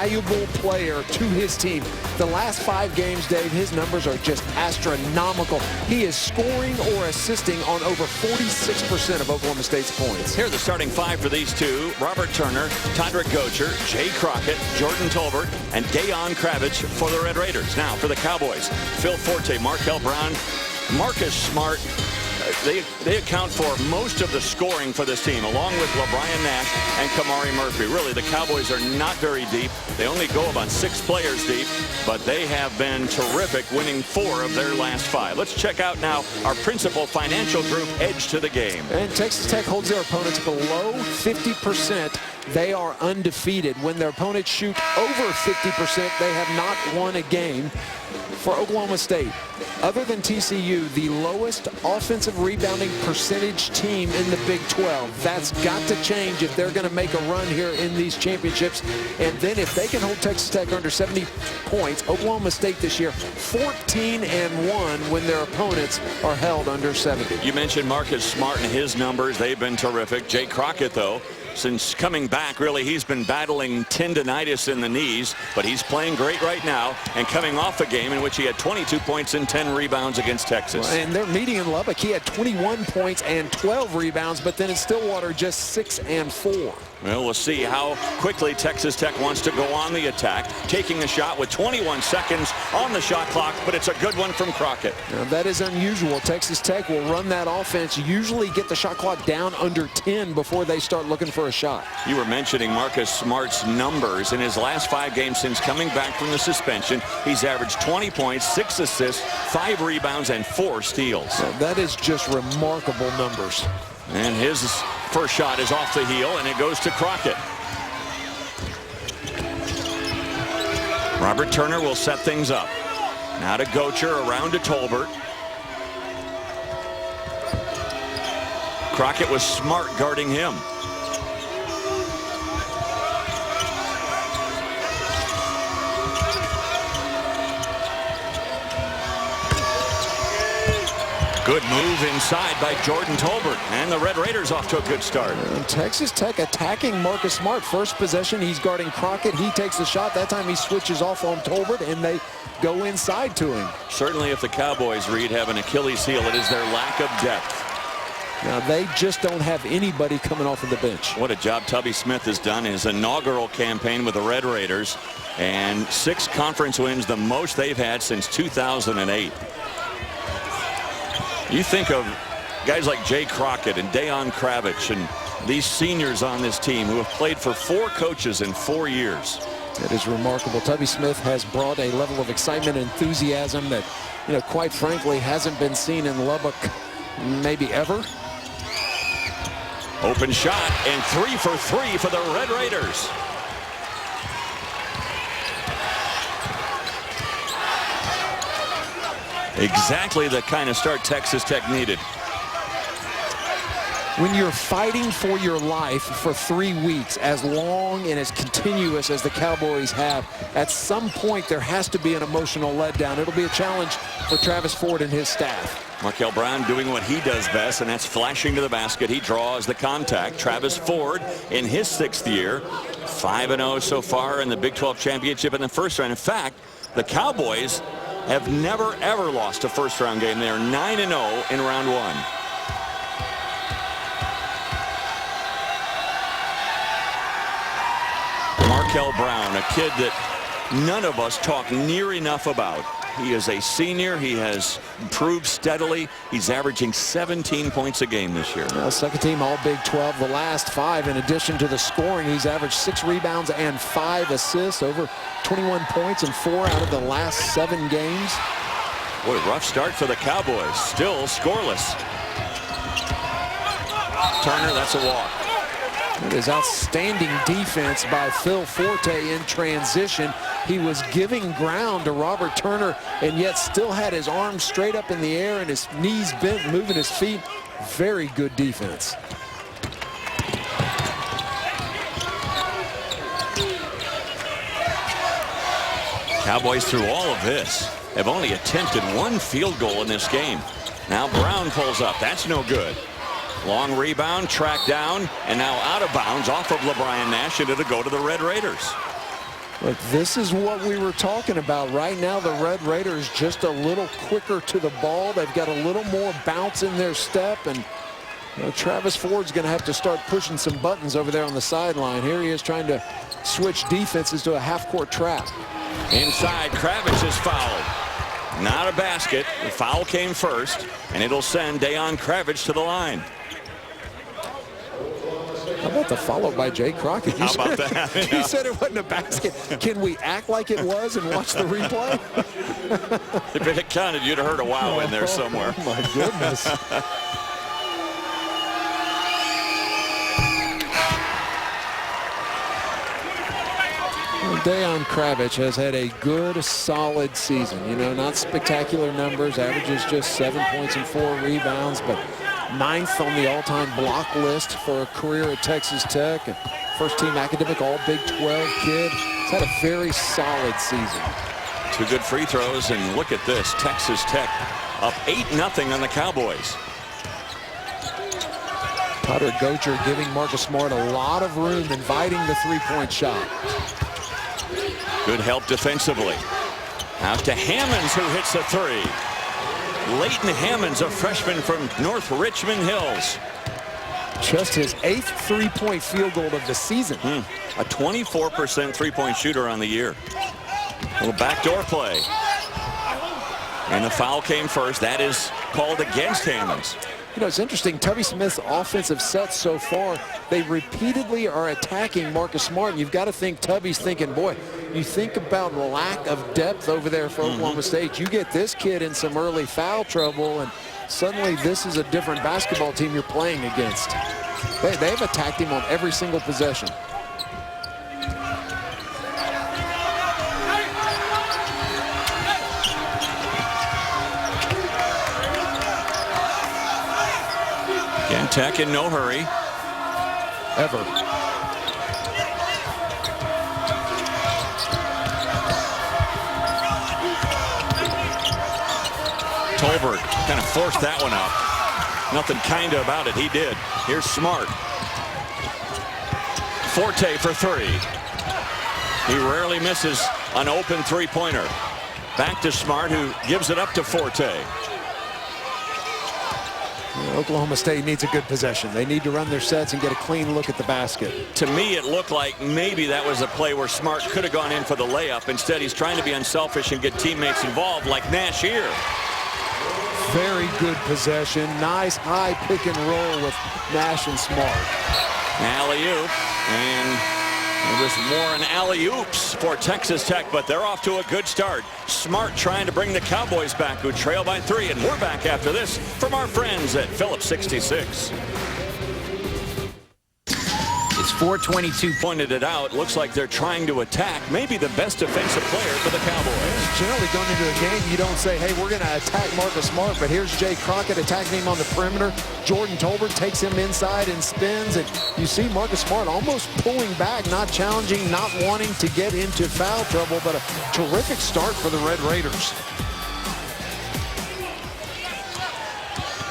valuable player to his team. The last 5 games, Dave, his numbers are just astronomical. He is scoring or assisting on over 46% of Oklahoma State's points. Here are the starting 5 for these two: Robert Turner, Todrick Gocher, Jay Crockett, Jordan Tolbert, and Deon Kravitz for the Red Raiders. Now for the Cowboys: Phil Forte, Markel Brown, Marcus Smart. They account for most of the scoring for this team, along with LeBrian Nash and Kamari Murphy. Really, the Cowboys are not very deep. They only go about 6 players deep, but they have been terrific, winning 4 of their last 5. Let's check out now our principal financial group edge to the game. And Texas Tech holds their opponents below 50%. They are undefeated. When their opponents shoot over 50%, they have not won a game. For Oklahoma State, other than TCU, the lowest offensive rebounding percentage team in the Big 12. That's got to change if they're going to make a run here in these championships. And then if they can hold Texas Tech under 70 points, Oklahoma State this year 14-1 when their opponents are held under 70. You mentioned Marcus Smart and his numbers. They've been terrific. Jay Crockett, though, since coming back, really, he's been battling tendonitis in the knees, but he's playing great right now and coming off a game in which he had 22 points and 10 rebounds against Texas. Well, and they're meeting in Lubbock. He had 21 points and 12 rebounds, but then in Stillwater, just 6 and 4. Well, we'll see how quickly Texas Tech wants to go on the attack, taking a shot with 21 seconds on the shot clock, but it's a good one from Crockett. Now, that is unusual. Texas Tech will run that offense, usually get the shot clock down under 10 before they start looking for a shot. You were mentioning Marcus Smart's numbers. In his last 5 games since coming back from the suspension, he's averaged 20 points, 6 assists, 5 rebounds, and 4 steals. Now, that is just remarkable numbers. And his first shot is off the heel, and it goes to Crockett. Robert Turner will set things up. Now to Gocher, around to Tolbert. Crockett was smart guarding him. Good move inside by Jordan Tolbert, and the Red Raiders off to a good start. And Texas Tech attacking Marcus Smart. First possession, he's guarding Crockett. He takes the shot. That time he switches off on Tolbert, and they go inside to him. Certainly if the Cowboys, Reed, have an Achilles heel, it is their lack of depth. Now, they just don't have anybody coming off of the bench. What a job Tubby Smith has done in his inaugural campaign with the Red Raiders, and 6 conference wins, the most they've had since 2008. You think of guys like Jay Crockett and Deon Kravitz and these seniors on this team who have played for 4 coaches in 4 years. It is remarkable. Tubby Smith has brought a level of excitement and enthusiasm that, quite frankly, hasn't been seen in Lubbock maybe ever. Open shot, and 3 for 3 for the Red Raiders. Exactly the kind of start Texas Tech needed. When you're fighting for your life for 3 weeks, as long and as continuous as the Cowboys have, at some point there has to be an emotional letdown. It'll be a challenge for Travis Ford and his staff. Markel Brown doing what he does best, and that's flashing to the basket. He draws the contact. Travis Ford in his 6th year, 5-0 so far in the Big 12 championship in the first round. In fact, the Cowboys have never, ever lost a first-round game. They are 9-0 in round 1. Markel Brown, a kid that none of us talk near enough about. He is a senior. He has improved steadily. He's averaging 17 points a game this year. Well, second team all Big 12. The last 5, in addition to the scoring, he's averaged 6 rebounds and 5 assists, over 21 points in 4 out of the last 7 games. What a rough start for the Cowboys. Still scoreless. Turner, that's a walk. It is outstanding defense by Phil Forte in transition. He was giving ground to Robert Turner and yet still had his arms straight up in the air and his knees bent, moving his feet. Very good defense. Cowboys, through all of this, have only attempted 1 field goal in this game. Now Brown pulls up. That's no good. Long rebound, tracked down, and now out of bounds off of LeBrian Nash, and it'll go to the Red Raiders. Look, this is what we were talking about. Right now, the Red Raiders just a little quicker to the ball. They've got a little more bounce in their step, and Travis Ford's going to have to start pushing some buttons over there on the sideline. Here he is trying to switch defenses to a half-court trap. Inside, Kravitz is fouled. Not a basket. The foul came first, and it'll send Dejan Kravitz to the line. How about the follow by Jay Crockett? How about that? You said it wasn't a basket. Can we act like it was and watch the replay? If it had counted, you'd have heard a wow in there somewhere. Oh, my goodness. Dejan Kravitz has had a good, solid season. You know, not spectacular numbers, averages just 7 points and 4 rebounds, but 9th on the all-time block list for a career at Texas Tech. And first-team academic All-Big 12 kid. He's had a very solid season. 2 good free throws, and look at this. Texas Tech up 8-0 on the Cowboys. Tyler Gocher giving Marcus Smart a lot of room, inviting the three-point shot. Good help defensively. Out to Hammonds, who hits a 3. Leighton Hammonds, a freshman from North Richmond Hills. Just his 8th three-point field goal of the season. A 24% three-point shooter on the year. A little backdoor play. And the foul came first. That is called against Hammonds. You know, it's interesting. Tubby Smith's offensive sets so far, they repeatedly are attacking Marcus Smart. And you've got to think Tubby's thinking, boy, you think about lack of depth over there for Oklahoma State. You get this kid in some early foul trouble, and suddenly this is a different basketball team you're playing against. They've attacked him on every single possession. Again, Tech in no hurry. Ever. Tolbert kind of forced that one out. Nothing kind of about it. He did. Here's Smart. Forte for 3. He rarely misses an open three-pointer. Back to Smart, who gives it up to Forte. Oklahoma State needs a good possession. They need to run their sets and get a clean look at the basket. To me, it looked like maybe that was a play where Smart could have gone in for the layup. Instead, he's trying to be unselfish and get teammates involved, like Nash here. Very good possession. Nice high pick and roll with Nash and Smart. Alley-oop, and it was more an alley-oops for Texas Tech, but they're off to a good start. Smart trying to bring the Cowboys back, who trail by 3, and we're back after this from our friends at Phillips 66. It's 4:22. Pointed it out. Looks like they're trying to attack maybe the best defensive player for the Cowboys. Generally going into a game, you don't say, hey, we're going to attack Marcus Smart, but here's Jay Crockett attacking him on the perimeter. Jordan Tolbert takes him inside and spins, and you see Marcus Smart almost pulling back, not challenging, not wanting to get into foul trouble, but a terrific start for the Red Raiders.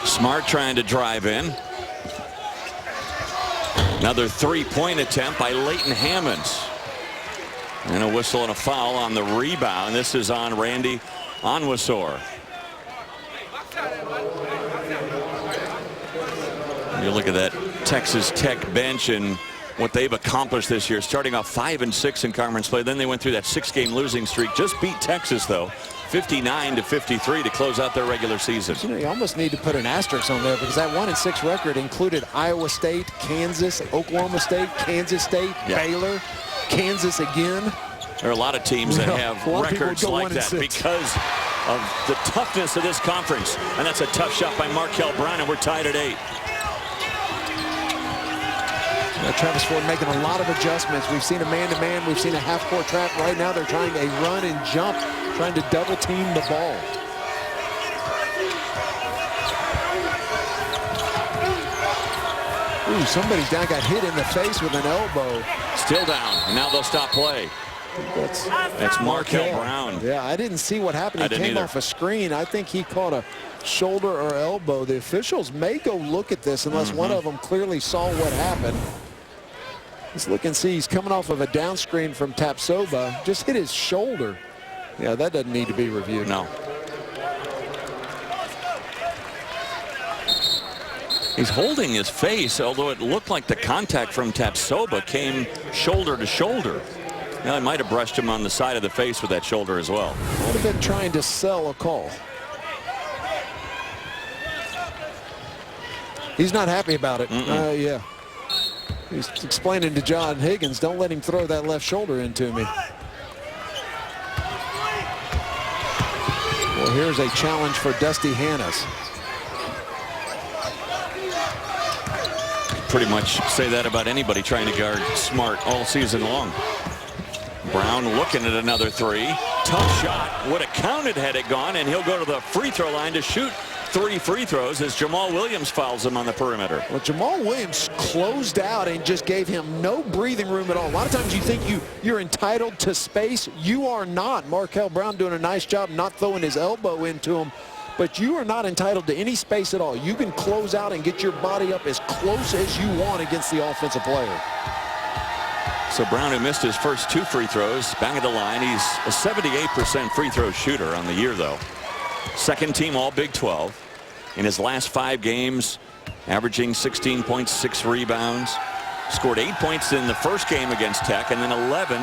Smart trying to drive in. Another three-point attempt by Leighton Hammonds. And a whistle and a foul on the rebound. This is on Randy Onwuasor. You look at that Texas Tech bench and what they've accomplished this year, starting off 5-6 in conference play. Then they went through that 6-game losing streak. Just beat Texas, though, 59-53 to close out their regular season. You know, you almost need to put an asterisk on there because that 1-6 record included Iowa State, Kansas, Oklahoma State, Kansas State, Baylor, Kansas again. There are a lot of teams that have records like that because of the toughness of this conference. And that's a tough shot by Markel Brown, and we're tied at 8. Travis Ford making a lot of adjustments. We've seen a man-to-man. We've seen a half-court trap. Right now they're trying a run and jump, trying to double-team the ball. Ooh, somebody down got hit in the face with an elbow. Still down, and now they'll stop play. That's Markel Brown. Yeah, I didn't see what happened. He came off a screen. I think he caught a shoulder or elbow. The officials may go look at this unless one of them clearly saw what happened. Let's look and see. He's coming off of a down screen from Tapsoba. Just hit his shoulder. Yeah, that doesn't need to be reviewed. No. He's holding his face, although it looked like the contact from Tapsoba came shoulder to shoulder. Now, he might have brushed him on the side of the face with that shoulder as well. Might have been trying to sell a call. He's not happy about it. Yeah. He's explaining to John Higgins, don't let him throw that left shoulder into me. Well, here's a challenge for Dusty Hannes. Pretty much say that about anybody trying to guard Smart all season long. Brown looking at another three. Tough shot. Would have counted had it gone, and he'll go to the free throw line to shoot 3 free throws as Jamal Williams fouls him on the perimeter. Well, Jamal Williams closed out and just gave him no breathing room at all. A lot of times you think you're entitled to space. You are not. Markel Brown doing a nice job not throwing his elbow into him. But you are not entitled to any space at all. You can close out and get your body up as close as you want against the offensive player. So Brown, who missed his first 2 free throws, back at the line. He's a 78% free throw shooter on the year, though. Second team all Big 12. In his last 5 games, averaging 16.6 rebounds. Scored 8 points in the first game against Tech, and then 11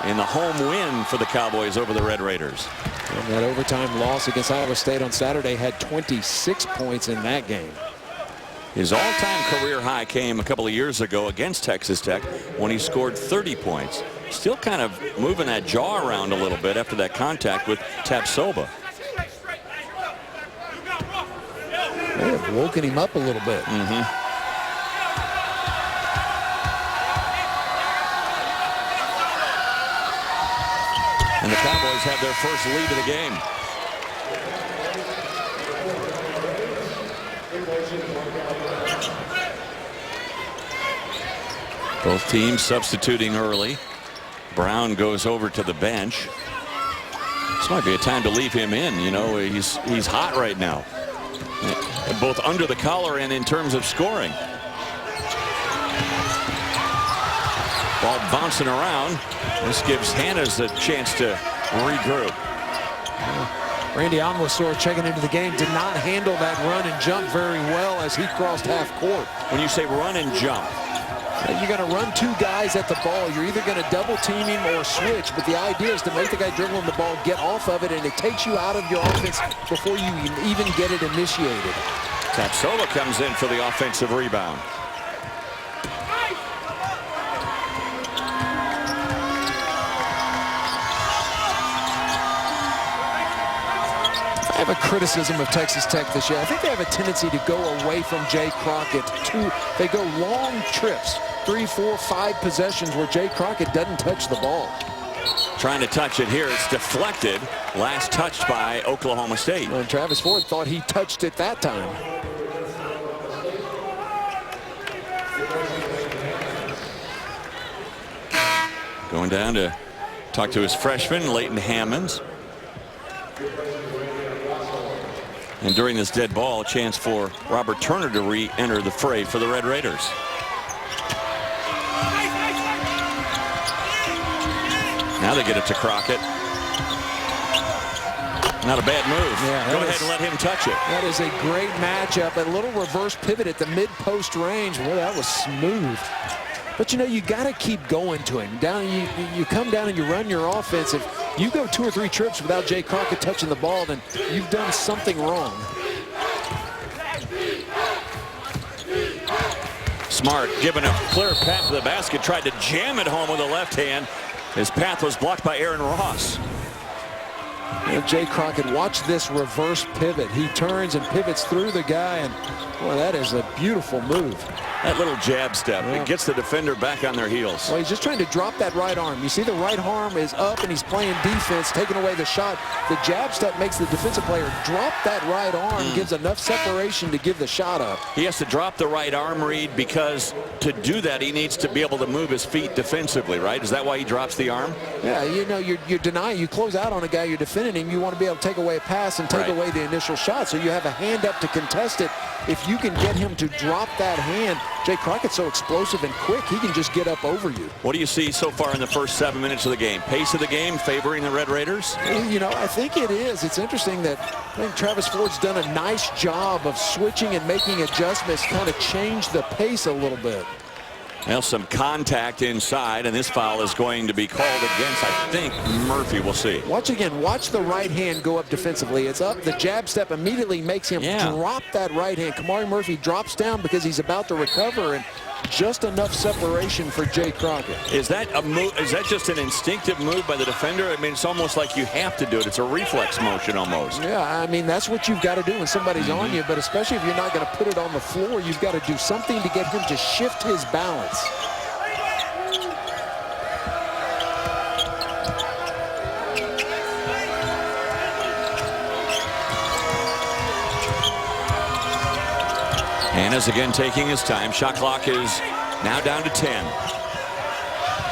in the home win for the Cowboys over the Red Raiders. And that overtime loss against Iowa State on Saturday had 26 points in that game. His all-time career high came a couple of years ago against Texas Tech when he scored 30 points. Still kind of moving that jaw around a little bit after that contact with Tapsoba. They have woken him up a little bit. And the Cowboys have their first lead of the game. Both teams substituting early. Brown goes over to the bench. This might be a time to leave him in. You know, he's hot right now, both under the collar and in terms of scoring. Ball bouncing around. This gives Hannes a chance to regroup. Randy Onwuasor checking into the game did not handle that run and jump very well as he crossed half court. When you say run and jump, you're going to run 2 guys at the ball. You're either going to double team him or switch, but the idea is to make the guy dribbling the ball get off of it, and it takes you out of your offense before you even get it initiated. Tapsoba comes in for the offensive rebound. I have a criticism of Texas Tech this year. I think they have a tendency to go away from Jay Crockett. They go long trips, 3, 4, 5 possessions where Jay Crockett doesn't touch the ball. Trying to touch it here. It's deflected. Last touched by Oklahoma State. And Travis Ford thought he touched it that time. Going down to talk to his freshman, Leighton Hammonds. And during this dead ball, a chance for Robert Turner to re-enter the fray for the Red Raiders. Now they get it to Crockett. Not a bad move. Yeah, go ahead and let him touch it. That is a great matchup. A little reverse pivot at the mid-post range. Well, that was smooth. But, you know, you got to keep going to him. You come down and you run your offense. If you go 2 or 3 trips without Jay Crockett touching the ball, then you've done something wrong. Smart giving a clear path to the basket. Tried to jam it home with the left hand. His path was blocked by Aaron Ross. And Jay Crockett, watch this reverse pivot. He turns and pivots through the guy, and boy, that is a beautiful move. That little jab step, it gets the defender back on their heels. Well, he's just trying to drop that right arm. You see the right arm is up and he's playing defense, taking away the shot. The jab step makes the defensive player drop that right arm, gives enough separation to give the shot up. He has to drop the right arm, Reed, because to do that, he needs to be able to move his feet defensively, right? Is that why he drops the arm? Yeah, you know, you're denying. You close out on a guy, you're defending defending him, you want to be able to take away a pass and take away the initial shot. So you have a hand up to contest it. If you can get him to drop that hand, Jay Crockett's so explosive and quick, he can just get up over you. What do you see so far in the first 7 minutes of the game? Pace of the game favoring the Red Raiders? You know, I think it is. It's interesting that I think Travis Ford's done a nice job of switching and making adjustments, kind of change the pace a little bit. Well, some contact inside, and this foul is going to be called against, I think, Murphy. We'll see. Watch again. Watch the right hand go up defensively. It's up. The jab step immediately makes him drop that right hand. Kamari Murphy drops down because he's about to recover, and just enough separation for Jay Crockett. Is that a move? Is that just an instinctive move by the defender? I mean, it's almost like you have to do it. It's a reflex motion almost. Yeah, I mean, that's what you've got to do when somebody's on you, but especially if you're not going to put it on the floor, you've got to do something to get him to shift his balance. Hanna's again taking his time. Shot clock is now down to 10.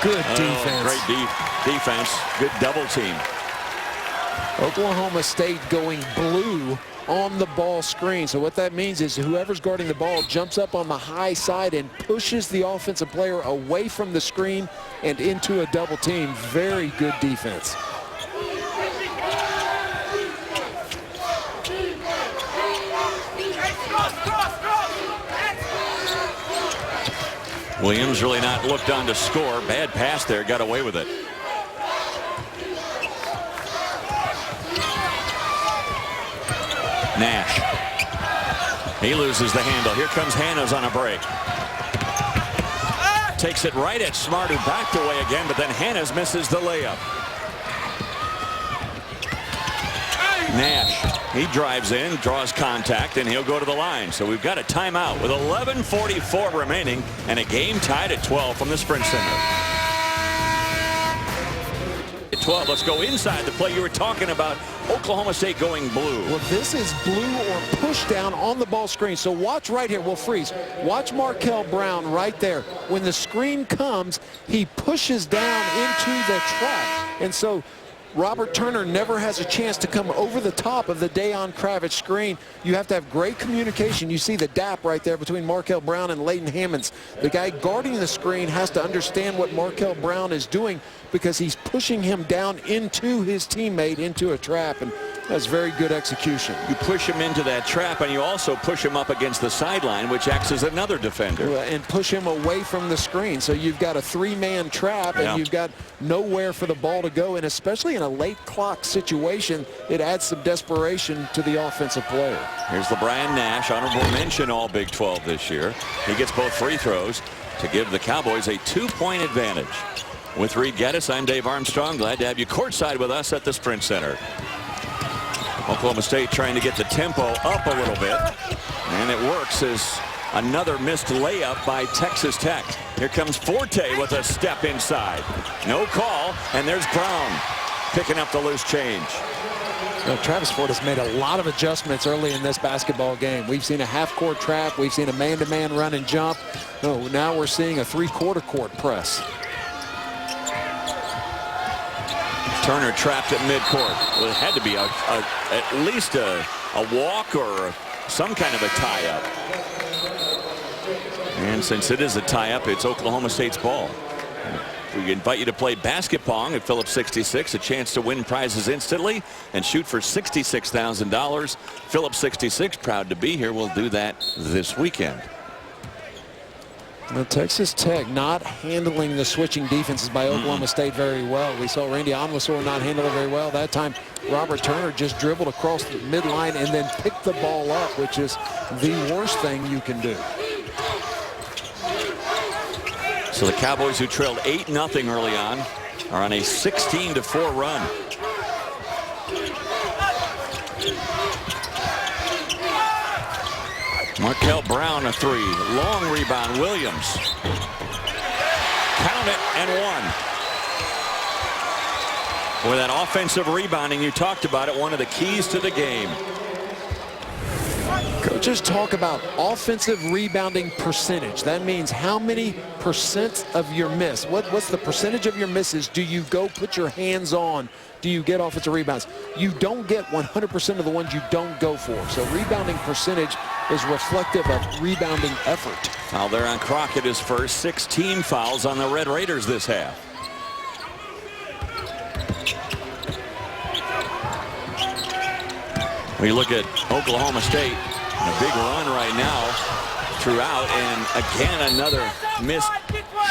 Good defense. Great defense. Good double team. Oklahoma State going blue on the ball screen. So what that means is whoever's guarding the ball jumps up on the high side and pushes the offensive player away from the screen and into a double team. Very good defense. Williams really not looked on to score. Bad pass there. Got away with it. Nash. He loses the handle. Here comes Hanna's on a break. Takes it right at Smart, who backed away again, but then Hanna's misses the layup. Nash, he drives in, draws contact, and he'll go to the line. So we've got a timeout with 11:44 remaining and a game tied at 12 from the Sprint Center. At 12, let's go inside the play you were talking about. Oklahoma State going blue. Well, this is blue or push down on the ball screen. So watch right here. We'll freeze. Watch Markel Brown right there. When the screen comes, he pushes down into the trap. And so Robert Turner never has a chance to come over the top of the Dayon Kravitz screen. You have to have great communication. You see the gap right there between Markel Brown and Leighton Hammonds. The guy guarding the screen has to understand what Markel Brown is doing because he's pushing him down into his teammate into a trap, and that's very good execution. You push him into that trap, and you also push him up against the sideline, which acts as another defender. And push him away from the screen. So you've got a three-man trap, and you've got nowhere for the ball to go, and especially in a late clock situation, it adds some desperation to the offensive player. Here's LeBron Nash, honorable mention all Big 12 this year. He gets both free throws to give the Cowboys a 2-point advantage. With Reed Geddes, I'm Dave Armstrong. Glad to have you courtside with us at the Sprint Center. Oklahoma State trying to get the tempo up a little bit, and it works as another missed layup by Texas Tech. Here comes Forte with a step inside. No call, and there's Brown picking up the loose change. Travis Ford has made a lot of adjustments early in this basketball game. We've seen a half-court trap. We've seen a man-to-man run and jump. Now we're seeing a three-quarter court press. Turner trapped at midcourt. Well, it had to be at least a walk or some kind of a tie-up. And since it is a tie-up, it's Oklahoma State's ball. We invite you to play basketball at Phillips 66, a chance to win prizes instantly and shoot for $66,000. Phillips 66, proud to be here. We'll do that this weekend. Well, Texas Tech not handling the switching defenses by Oklahoma State very well. We saw Randy Onwuasor not handle it very well. That time, Robert Turner just dribbled across the midline and then picked the ball up, which is the worst thing you can do. So the Cowboys, who trailed 8-0 early on, are on a 16-4 run. Markel Brown a three. Long rebound. Williams. Count it and one. Boy, that offensive rebounding, you talked about it, one of the keys to the game. Coach Coaches talk about offensive rebounding percentage. That means how many percent of your miss. What's the percentage of your misses do you go put your hands on? Do you get offensive rebounds? You don't get 100% of the ones you don't go for. So rebounding percentage is reflective of rebounding effort. Foul there on Crockett, his first. 16 fouls on the Red Raiders this half. We look at Oklahoma State, a big run right now throughout, and again another missed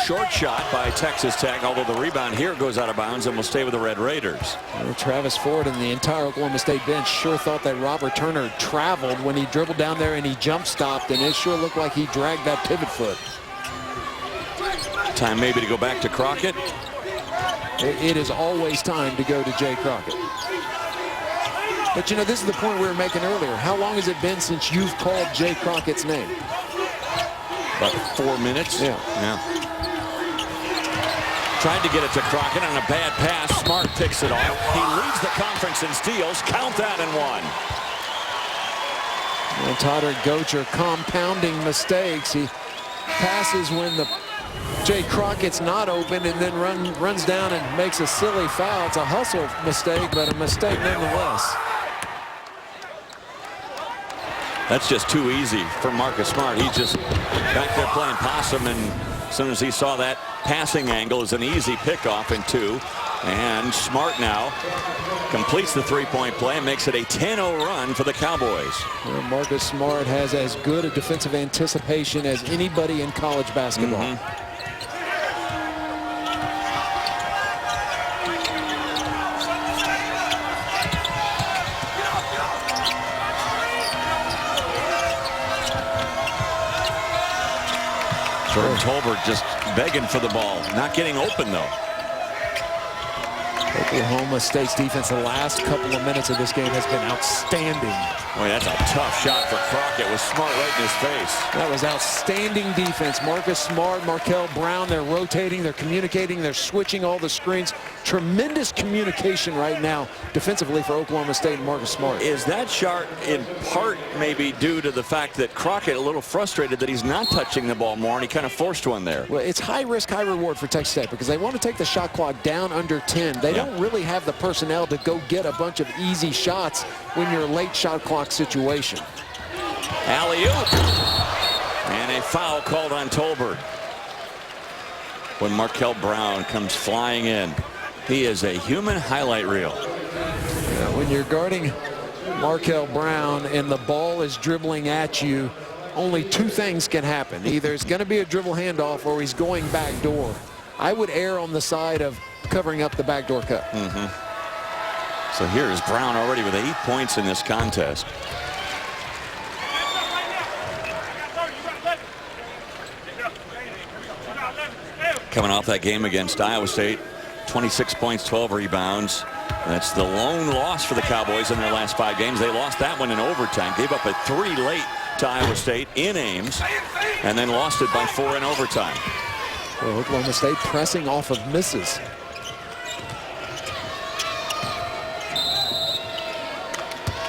short shot by Texas Tech, although the rebound here goes out of bounds and will stay with the Red Raiders. Well, Travis Ford and the entire Oklahoma State bench sure thought that Robert Turner traveled when he dribbled down there and he jump stopped, and it sure looked like he dragged that pivot foot. Time maybe to go back to Crockett. It is always time to go to Jay Crockett. But, you know, this is the point we were making earlier. How long has it been since you've called Jay Crockett's name? About 4 minutes. Yeah. Tried to get it to Crockett on a bad pass. Smart picks it off. He leads the conference in steals. Count that and one. And Todrick Gocher compounding mistakes. He passes when Jay Crockett's not open and then runs down and makes a silly foul. It's a hustle mistake, but a mistake nonetheless. That's just too easy for Marcus Smart. He's just back there playing possum, and as soon as he saw that passing angle as an easy pickoff in two, and Smart now completes the three-point play and makes it a 10-0 run for the Cowboys. Well, Marcus Smart has as good a defensive anticipation as anybody in college basketball. Jordan Tolbert just begging for the ball, not getting open though. Oklahoma State's defense the last couple of minutes of this game has been outstanding. Boy, that's a tough shot for Crockett with Smart right in his face. That was outstanding defense. Marcus Smart, Markel Brown, they're rotating, they're communicating, they're switching all the screens. Tremendous communication right now defensively for Oklahoma State and Marcus Smart. Is that shot in part maybe due to the fact that Crockett a little frustrated that he's not touching the ball more and he kind of forced one there? Well, it's high risk, high reward for Texas Tech because they want to take the shot clock down under 10. They don't really have the personnel to go get a bunch of easy shots when you're a late shot clock situation. Alley-oop. And a foul called on Tolbert. When Markel Brown comes flying in. He is a human highlight reel. When you're guarding Markel Brown and the ball is dribbling at you, only two things can happen. Either it's going to be a dribble handoff or he's going back door. I would err on the side of covering up the backdoor cut. So here is Brown already with 8 points in this contest. Coming off that game against Iowa State, 26 points, 12 rebounds. That's the lone loss for the Cowboys in their last 5 games. They lost that one in overtime, gave up a 3 late to Iowa State in Ames, and then lost it by 4 in overtime. Well, Oklahoma State pressing off of misses.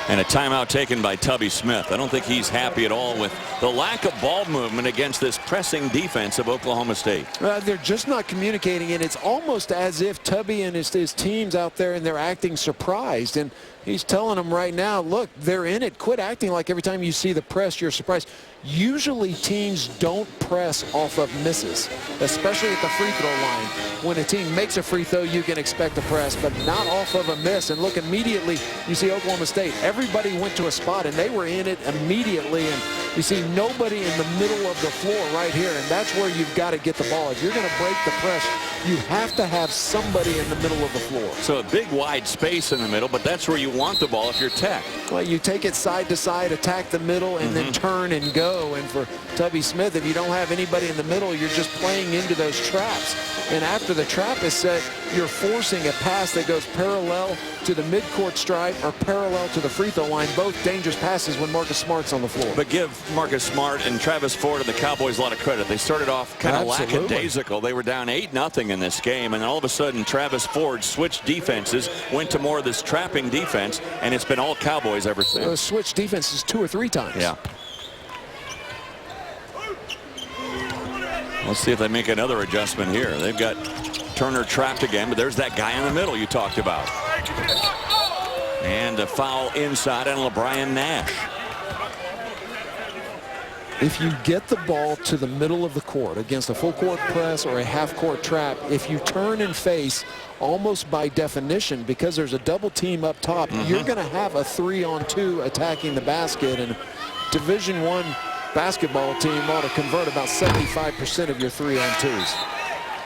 And a timeout taken by Tubby Smith. I don't think he's happy at all with the lack of ball movement against this pressing defense of Oklahoma State. They're just not communicating, and it's almost as if Tubby and his team's out there and they're acting surprised. And he's telling them right now, look, they're in it. Quit acting like every time you see the press, you're surprised. Usually teams don't press off of misses, especially at the free throw line. When a team makes a free throw, you can expect a press, but not off of a miss. And look, immediately, you see Oklahoma State. Everybody went to a spot, and they were in it immediately. And you see nobody in the middle of the floor right here, and that's where you've got to get the ball. If you're going to break the press, you have to have somebody in the middle of the floor. So a big wide space in the middle, but that's where you want the ball if you're Tech. Well, you take it side to side, attack the middle, and then turn and go. And for Tubby Smith, if you don't have anybody in the middle, you're just playing into those traps. And after the trap is set, you're forcing a pass that goes parallel to the midcourt stripe or parallel to the free throw line. Both dangerous passes when Marcus Smart's on the floor. But give Marcus Smart and Travis Ford and the Cowboys a lot of credit. They started off kind of lackadaisical. They were down 8-0 in this game, and all of a sudden Travis Ford switched defenses, went to more of this trapping defense, and it's been all Cowboys ever since. Switched defenses 2 or 3 times. Yeah. Let's see if they make another adjustment here. They've got Turner trapped again, but there's that guy in the middle you talked about. And a foul inside on LeBron Nash. If you get the ball to the middle of the court against a full court press or a half court trap, if you turn and face, almost by definition, because there's a double team up top, you're going to have a 3-on-2 attacking the basket. And Division I basketball team ought to convert about 75% of your 3-on-2s.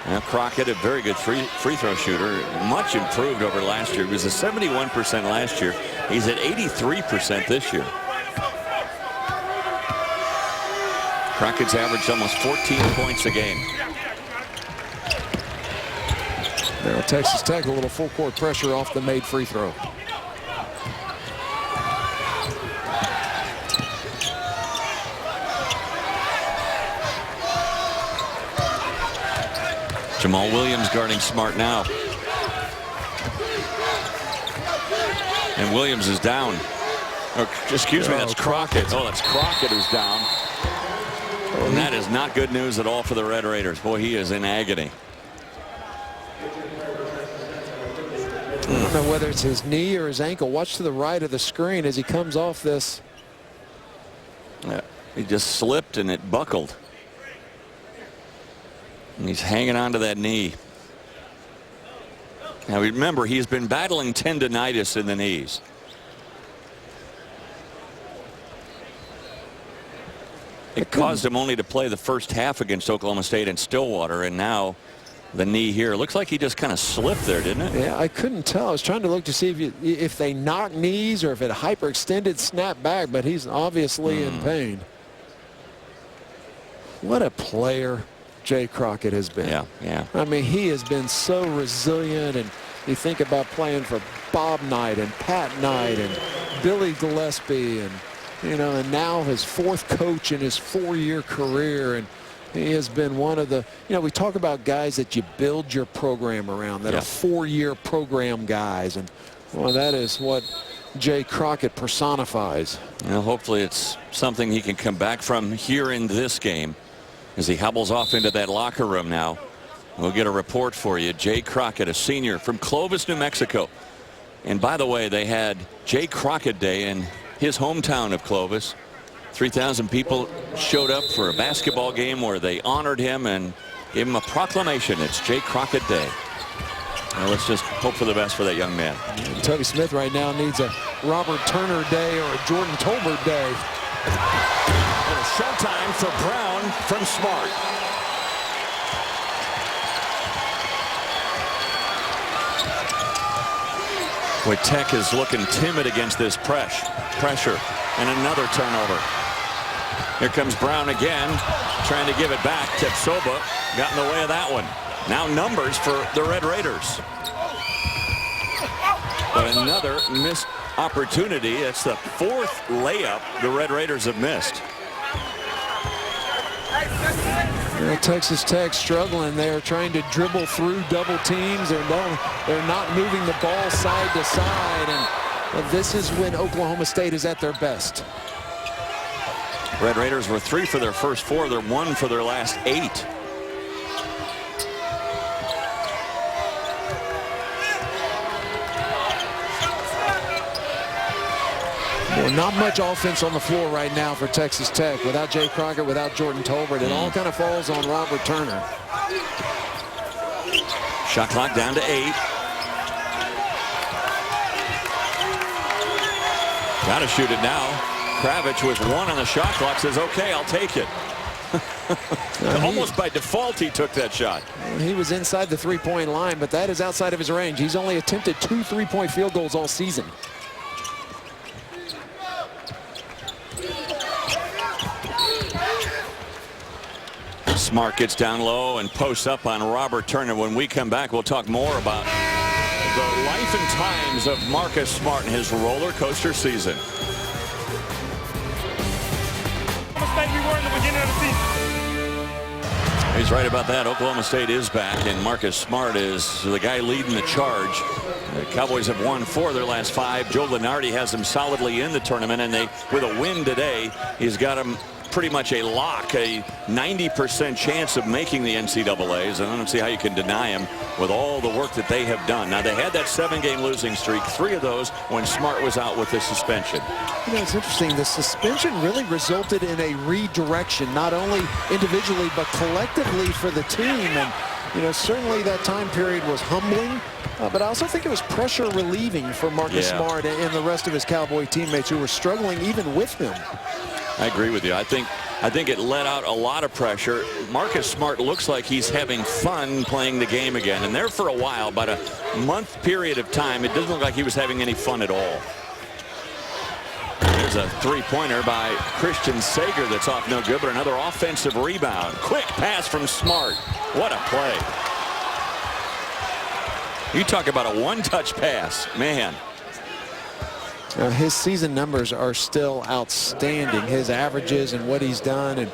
Now Crockett, a very good free throw shooter, much improved over last year. He was at 71% last year. He's at 83% this year. Crockett's averaged almost 14 points a game. Now Texas Tech a little full court pressure off the made free throw. Jamal Williams guarding Smart now. And Williams is down. Oh, excuse me, that's Crockett. Oh, that's Crockett who's down. And that is not good news at all for the Red Raiders. Boy, he is in agony. I don't know whether it's his knee or his ankle. Watch to the right of the screen as he comes off this. Yeah, he just slipped and it buckled. And he's hanging on to that knee. Now remember, he's been battling tendonitis in the knees. It caused him only to play the first half against Oklahoma State in Stillwater, and now the knee here. Looks like he just kind of slipped there, didn't it? Yeah, I couldn't tell. I was trying to look to see if they knock knees or if it hyperextended snap back, but he's obviously in pain. What a player Jay Crockett has been. Yeah. I mean, he has been so resilient, and you think about playing for Bob Knight and Pat Knight and Billy Gillespie, and and now his fourth coach in his 4-year career, and he has been one of the, we talk about guys that you build your program around, that are 4-year program guys, and well, that is what Jay Crockett personifies. Well, hopefully it's something he can come back from here in this game as he hobbles off into that locker room now. We'll get a report for you. Jay Crockett, a senior from Clovis, New Mexico. And by the way, they had Jay Crockett Day in his hometown of Clovis. 3,000 people showed up for a basketball game where they honored him and gave him a proclamation. It's Jay Crockett Day. Now let's just hope for the best for that young man. Toby Smith right now needs a Robert Turner Day or a Jordan Tolbert Day. And a showtime for Brown from Smart. Boy, Tech is looking timid against this pressure. And another turnover. Here comes Brown again, trying to give it back. Tepsoba got in the way of that one. Now numbers for the Red Raiders. But another missed opportunity. It's the 4th layup the Red Raiders have missed. Texas Tech struggling. They are trying to dribble through double teams. They're not moving the ball side to side. And this is when Oklahoma State is at their best. Red Raiders were 3 for their first 4. They're 1 for their last 8. Well, not much offense on the floor right now for Texas Tech. Without Jay Crockett, without Jordan Tolbert, it all kind of falls on Robert Turner. Shot clock down to 8. Got to shoot it now. Kravitz with 1 on the shot clock says, okay, I'll take it. Almost by default he took that shot. He was inside the 3-point line, but that is outside of his range. He's only attempted 2 3-point field goals all season. Smart gets down low and posts up on Robert Turner. When we come back, we'll talk more about the life and times of Marcus Smart and his roller coaster season. He's right about that. Oklahoma State is back, and Marcus Smart is the guy leading the charge. The Cowboys have won 4 of their last 5. Joe Lunardi has them solidly in the tournament, and with a win today, he's got them pretty much a lock, a 90% chance of making the NCAAs. And I don't see how you can deny him with all the work that they have done. Now, they had that 7-game losing streak, 3 of those when Smart was out with the suspension. You know, it's interesting. The suspension really resulted in a redirection, not only individually but collectively for the team. And, you know, certainly that time period was humbling. But I also think it was pressure relieving for Marcus Smart and the rest of his Cowboy teammates who were struggling even with him. I agree with you. I think it let out a lot of pressure. Marcus Smart looks like he's having fun playing the game again. And there for a while, about a month period of time, it doesn't look like he was having any fun at all. There's a three-pointer by Christian Sager that's off no good, but another offensive rebound. Quick pass from Smart. What a play. You talk about a one-touch pass, man. His season numbers are still outstanding. His averages and what he's done, and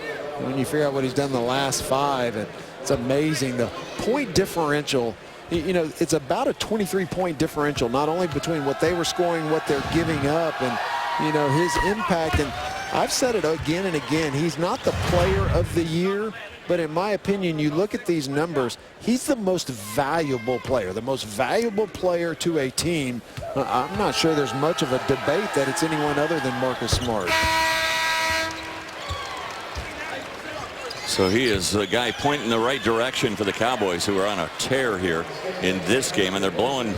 when you figure out what he's done the last 5, and it's amazing. The point differential, you know, it's about a 23-point differential, not only between what they were scoring, what they're giving up, and, you know, his impact. And I've said it again and again, he's not the player of the year, but in my opinion, you look at these numbers, he's the most valuable player to a team. I'm not sure there's much of a debate that it's anyone other than Marcus Smart. So he is the guy pointing in the right direction for the Cowboys, who are on a tear here in this game, and they're blowing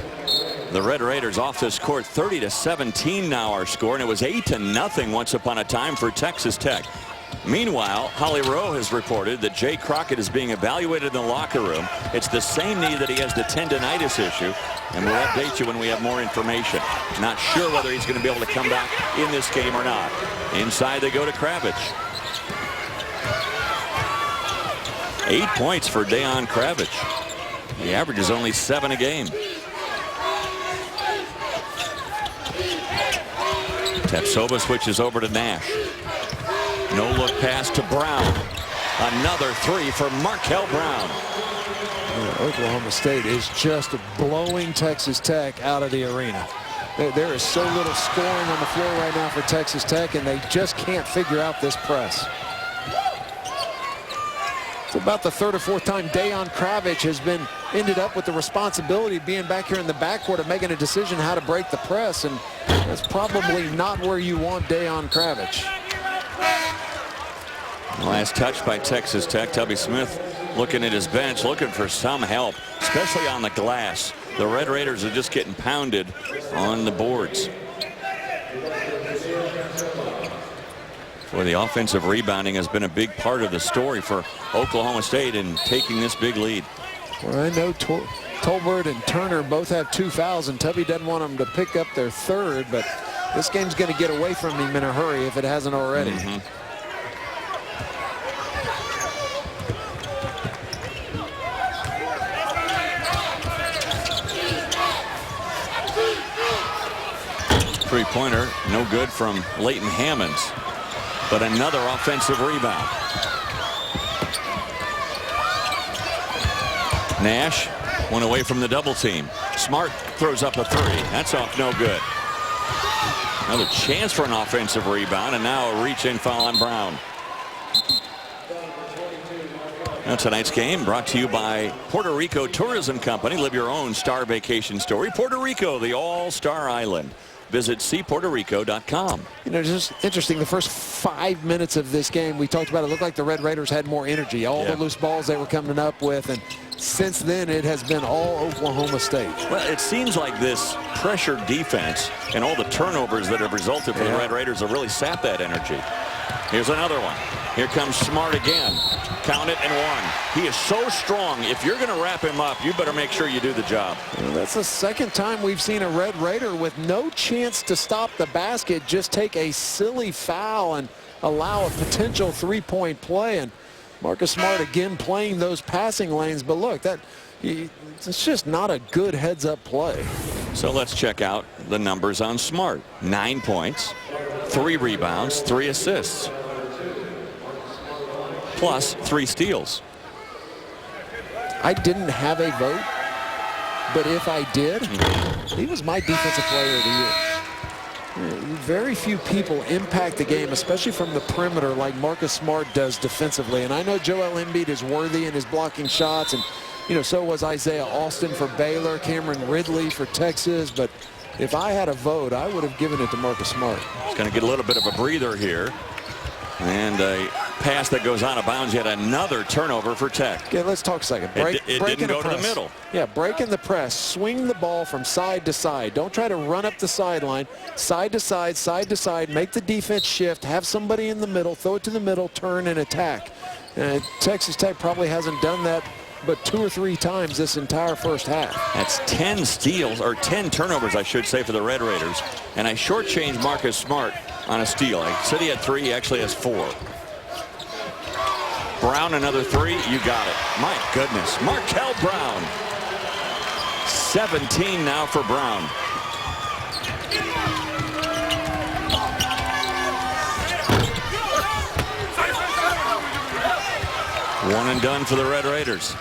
the Red Raiders off this court. 30-17 now our score, and it was 8-0 once upon a time for Texas Tech. Meanwhile, Holly Rowe has reported that Jay Crockett is being evaluated in the locker room. It's the same knee that he has the tendonitis issue, and we'll update you when we have more information. Not sure whether he's going to be able to come back in this game or not. Inside they go to Kravitz. 8 points for Deon Kravitz. The average is only 7 a game. Tapsova switches over to Nash. No look pass to Brown. Another 3 for Markel Brown. Oklahoma State is just blowing Texas Tech out of the arena. There is so little scoring on the floor right now for Texas Tech, and they just can't figure out this press. It's about the 3rd or 4th time Deon Kravitz has ended up with the responsibility of being back here in the backcourt of making a decision how to break the press, and that's probably not where you want Deon Kravitz. Last touch by Texas Tech. Tubby Smith looking at his bench, looking for some help, especially on the glass. The Red Raiders are just getting pounded on the boards. Boy, the offensive rebounding has been a big part of the story for Oklahoma State in taking this big lead. Well, I know Tolbert and Turner both have 2 fouls, and Tubby doesn't want them to pick up their 3rd, but this game's going to get away from him in a hurry if it hasn't already. Three-pointer, no good from Leighton Hammonds, but another offensive rebound. Nash went away from the double team. Smart throws up a 3. That's off no good. Another chance for an offensive rebound, and now a reach-in foul on Brown. Now tonight's game brought to you by Puerto Rico Tourism Company. Live your own star vacation story. Puerto Rico, the all-star island. Visit cpuertorico.com. You know, just interesting, the first 5 minutes of this game, we talked about it looked like the Red Raiders had more energy, all the loose balls they were coming up with, and since then it has been all Oklahoma State. Well, it seems like this pressure defense and all the turnovers that have resulted for the Red Raiders have really sapped that energy. Here's another one. Here comes Smart again. Count it and 1. He is so strong. If you're going to wrap him up, you better make sure you do the job. Well, that's the second time we've seen a Red Raider with no chance to stop the basket just take a silly foul and allow a potential 3-point play. And Marcus Smart again playing those passing lanes. But look, it's just not a good heads-up play. So let's check out the numbers on Smart. 9 points, 3 rebounds, 3 assists. Plus 3 steals. I didn't have a vote, but if I did, he was my defensive player of the year. Very few people impact the game, especially from the perimeter, like Marcus Smart does defensively. And I know Joel Embiid is worthy in his blocking shots, and so was Isaiah Austin for Baylor, Cameron Ridley for Texas. But if I had a vote, I would have given it to Marcus Smart. He's going to get a little bit of a breather here. And a pass that goes out of bounds, yet another turnover for Tech. Okay, let's talk a second. It didn't go to the middle. Yeah, breaking the press. Swing the ball from side to side. Don't try to run up the sideline. Side to side, side to side. Make the defense shift. Have somebody in the middle. Throw it to the middle. Turn and attack. Texas Tech probably hasn't done that but 2 or 3 times this entire first half. That's 10 steals, or 10 turnovers, I should say, for the Red Raiders. And I shortchanged Marcus Smart on a steal. I said he had 3. He actually has 4. Brown, another 3. You got it. My goodness. Markel Brown. 17 now for Brown. One and done for the Red Raiders.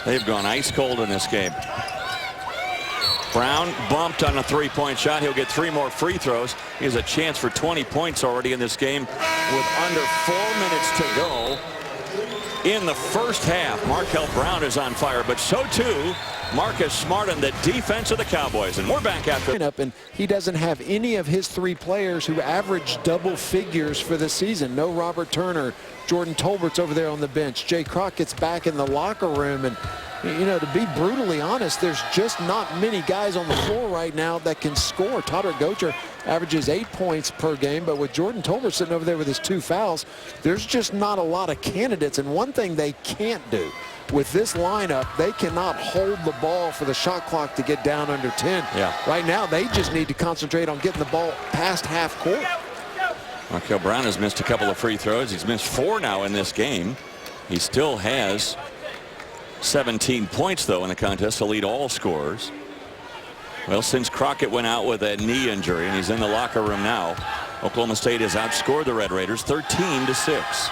They've gone ice cold in this game. Brown bumped on a 3-point shot. He'll get 3 more free throws. He has a chance for 20 points already in this game with under 4 minutes to go in the first half. Markel Brown is on fire, but so too Marcus Smart and the defense of the Cowboys. And we're back after. And he doesn't have any of his 3 players who average double figures for the season. No Robert Turner. Jordan Tolbert's over there on the bench. Jay Crockett's back in the locker room. And to be brutally honest, there's just not many guys on the floor right now that can score. Todrick Gocher averages 8 points per game, but with Jordan Tolbert sitting over there with his 2 fouls, there's just not a lot of candidates. And one thing they can't do with this lineup, they cannot hold the ball for the shot clock to get down under 10. Yeah. Right now, they just need to concentrate on getting the ball past half court. Markel Brown has missed a couple of free throws. He's missed 4 now in this game. He still has 17 points, though, in the contest to lead all scorers. Well, since Crockett went out with a knee injury and he's in the locker room now, Oklahoma State has outscored the Red Raiders 13-6.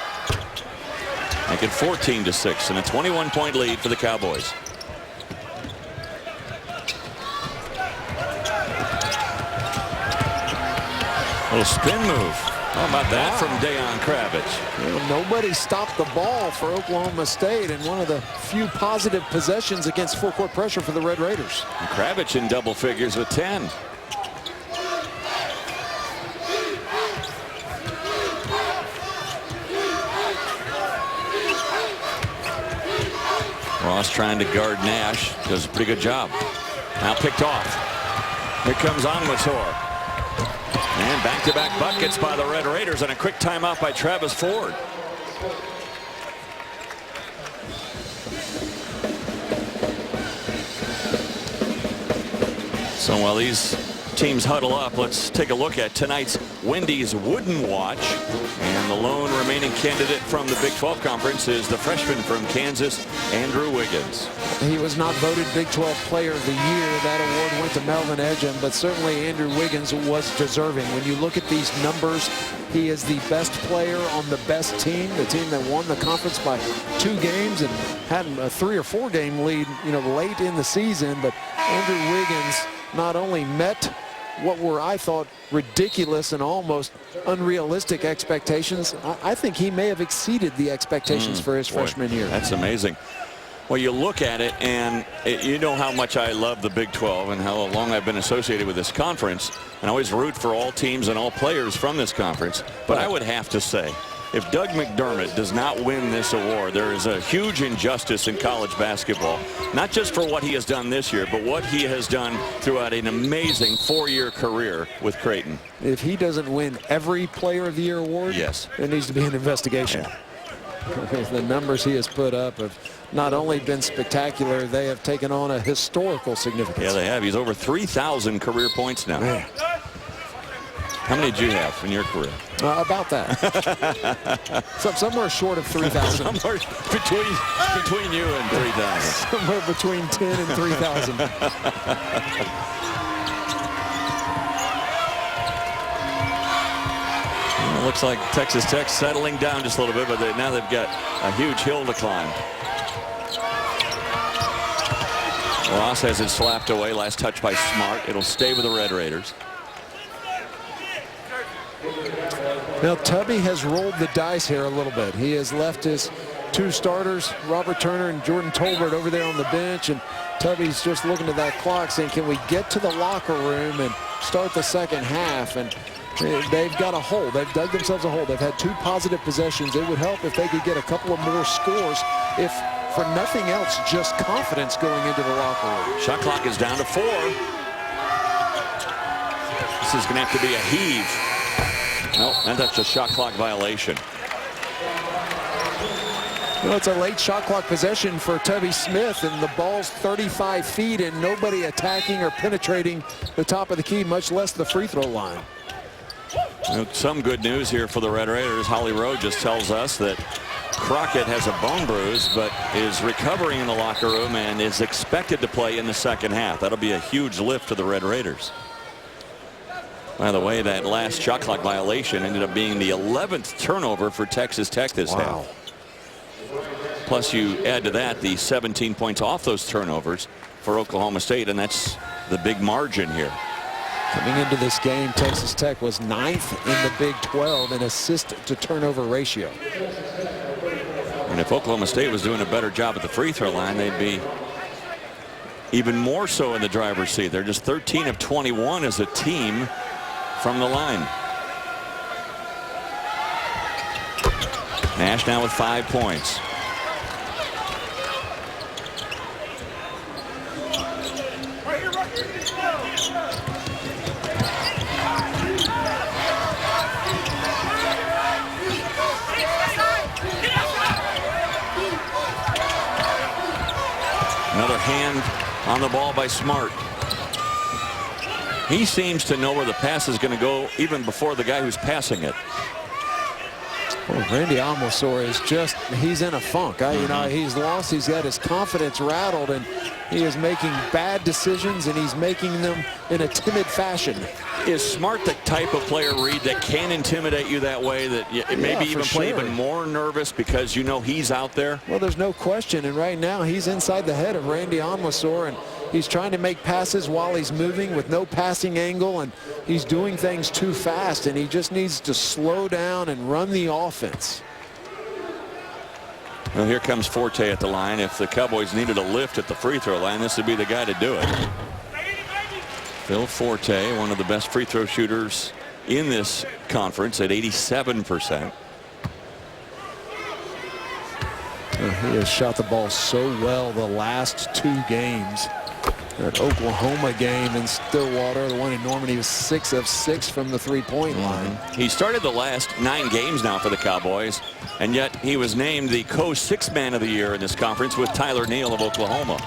Make it 14-6 and a 21-point lead for the Cowboys. Little spin move. How about that from Deon Kravitz? Nobody stopped the ball for Oklahoma State, and one of the few positive possessions against full court pressure for the Red Raiders. And Kravitz in double figures with 10. Ross trying to guard Nash. Does a pretty good job. Now picked off. Here comes Onwuasor. And back-to-back buckets by the Red Raiders, and a quick timeout by Travis Ford. So while these teams huddle up, let's take a look at tonight's Wendy's Wooden Watch. And the lone remaining candidate from the Big 12 Conference is the freshman from Kansas, Andrew Wiggins. He was not voted Big 12 Player of the Year. That award went to Melvin Ejim, but certainly Andrew Wiggins was deserving. When you look at these numbers, he is the best player on the best team, the team that won the conference by 2 games and had a 3 or 4 game lead, late in the season. But Andrew Wiggins not only met what were, I thought, ridiculous and almost unrealistic expectations. I think he may have exceeded the expectations for his freshman year. That's amazing. Well, you look at it, and you know how much I love the Big 12 and how long I've been associated with this conference, and I always root for all teams and all players from this conference. But I would have to say, if Doug McDermott does not win this award, there is a huge injustice in college basketball, not just for what he has done this year, but what he has done throughout an amazing 4-year career with Creighton. If he doesn't win every Player of the Year award, yes, there needs to be an investigation. Yeah. The numbers he has put up have not only been spectacular, they have taken on a historical significance. Yeah, they have. He's over 3,000 career points now. Man. How many did you have in your career? About that. Somewhere short of 3,000. Somewhere between you and 3,000. Somewhere between 10 and 3,000. It looks like Texas Tech settling down just a little bit, but now they've got a huge hill to climb. Ross has it slapped away. Last touch by Smart. It'll stay with the Red Raiders. Now, Tubby has rolled the dice here a little bit. He has left his two starters, Robert Turner and Jordan Tolbert, over there on the bench, and Tubby's just looking at that clock saying, can we get to the locker room and start the second half? And they've got a hole. They've dug themselves a hole. They've had 2 positive possessions. It would help if they could get a couple of more scores, if for nothing else, just confidence going into the locker room. Shot clock is down to 4. This is going to have to be a heave. No, and that's a shot clock violation. Well, it's a late shot clock possession for Tubby Smith, and the ball's 35 feet and nobody attacking or penetrating the top of the key, much less the free throw line. Some good news here for the Red Raiders. Holly Rowe just tells us that Crockett has a bone bruise, but is recovering in the locker room and is expected to play in the second half. That'll be a huge lift to the Red Raiders. By the way, that last shot clock violation ended up being the 11th turnover for Texas Tech this half. Plus, you add to that the 17 points off those turnovers for Oklahoma State, and that's the big margin here. Coming into this game, Texas Tech was 9th in the Big 12 in assist to turnover ratio. And if Oklahoma State was doing a better job at the free throw line, they'd be even more so in the driver's seat. They're just 13 of 21 as a team from the line. Nash now with 5 points. Another hand on the ball by Smart. He seems to know where the pass is going to go even before the guy who's passing it. Well, Randy Almosor is just, he's in a funk. You know, he's lost, he's got his confidence rattled, and he is making bad decisions, and he's making them in a timid fashion. Is Smart the type of player, Reed, that can intimidate you that way, that maybe even play even more nervous because you know he's out there? Well, there's no question, and right now he's inside the head of Randy Almosor, and he's trying to make passes while he's moving with no passing angle, and he's doing things too fast, and he just needs to slow down and run the offense. Well, here comes Forte at the line. If the Cowboys needed a lift at the free throw line, this would be the guy to do it. Phil Forte, one of the best free throw shooters in this conference at 87%. He has shot the ball so well the last 2 games. That Oklahoma game in Stillwater, the one in Norman, he was 6 of 6 from the three-point line. He started the last 9 games now for the Cowboys, and yet he was named the co-6th man of the year in this conference with Tyler Neal of Oklahoma.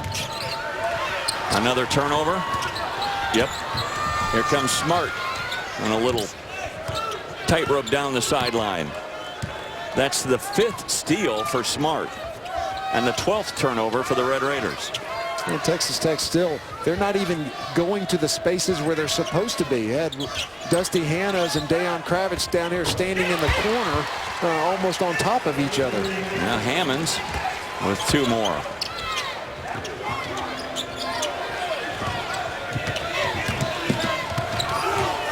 Another turnover. Yep. Here comes Smart on a little tightrope down the sideline. That's the 5th steal for Smart and the 12th turnover for the Red Raiders. And Texas Tech still, they're not even going to the spaces where they're supposed to be. You had Dusty Hannas and Deon Kravitz down here standing in the corner almost on top of each other. Now Hammonds with 2 more.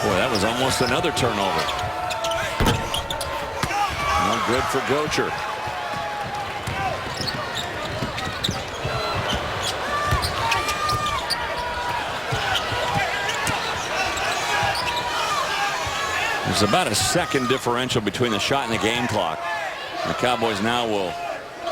Boy, that was almost another turnover. Not good for Gocher. There's about a second differential between the shot and the game clock. The Cowboys now will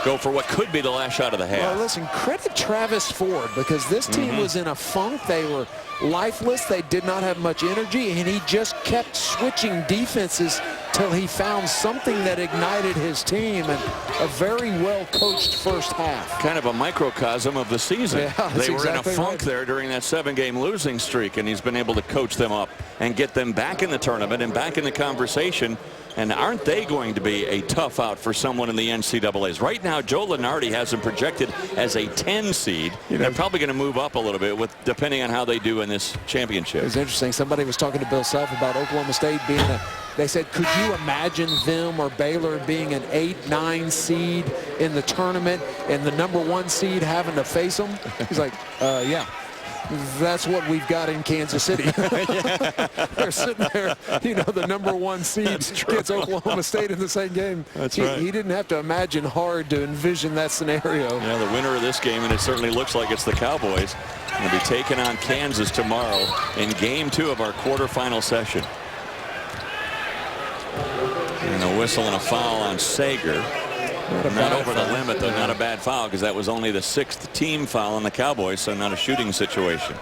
go for what could be the last shot of the half. Well, listen, credit Travis Ford, because this team was in a funk. They were lifeless. They did not have much energy, and he just kept switching defenses till he found something that ignited his team, and a very well coached first half. Kind of a microcosm of the season. Yeah, they were exactly in a funk right there during that 7-game losing streak, and he's been able to coach them up and get them back in the tournament and back in the conversation. And aren't they going to be a tough out for someone in the NCAAs? Right now, Joe Lunardi has them projected as a 10 seed. They're probably going to move up a little bit depending on how they do in this championship. It was interesting. Somebody was talking to Bill Self about Oklahoma State being they said, could you imagine them or Baylor being an 8-9 seed in the tournament and the #1 seed having to face them? He's like, yeah. That's what we've got in Kansas City. They're sitting there, you know, the #1 seed gets Oklahoma State in the same game. That's right. He didn't have to imagine hard to envision that scenario. Yeah, the winner of this game, and it certainly looks like it's the Cowboys, going to be taking on Kansas tomorrow in game 2 of our quarterfinal session. And a whistle and a foul on Sager. Not over the limit, though. Not a bad foul, because that was only the 6th team foul on the Cowboys, so not a shooting situation.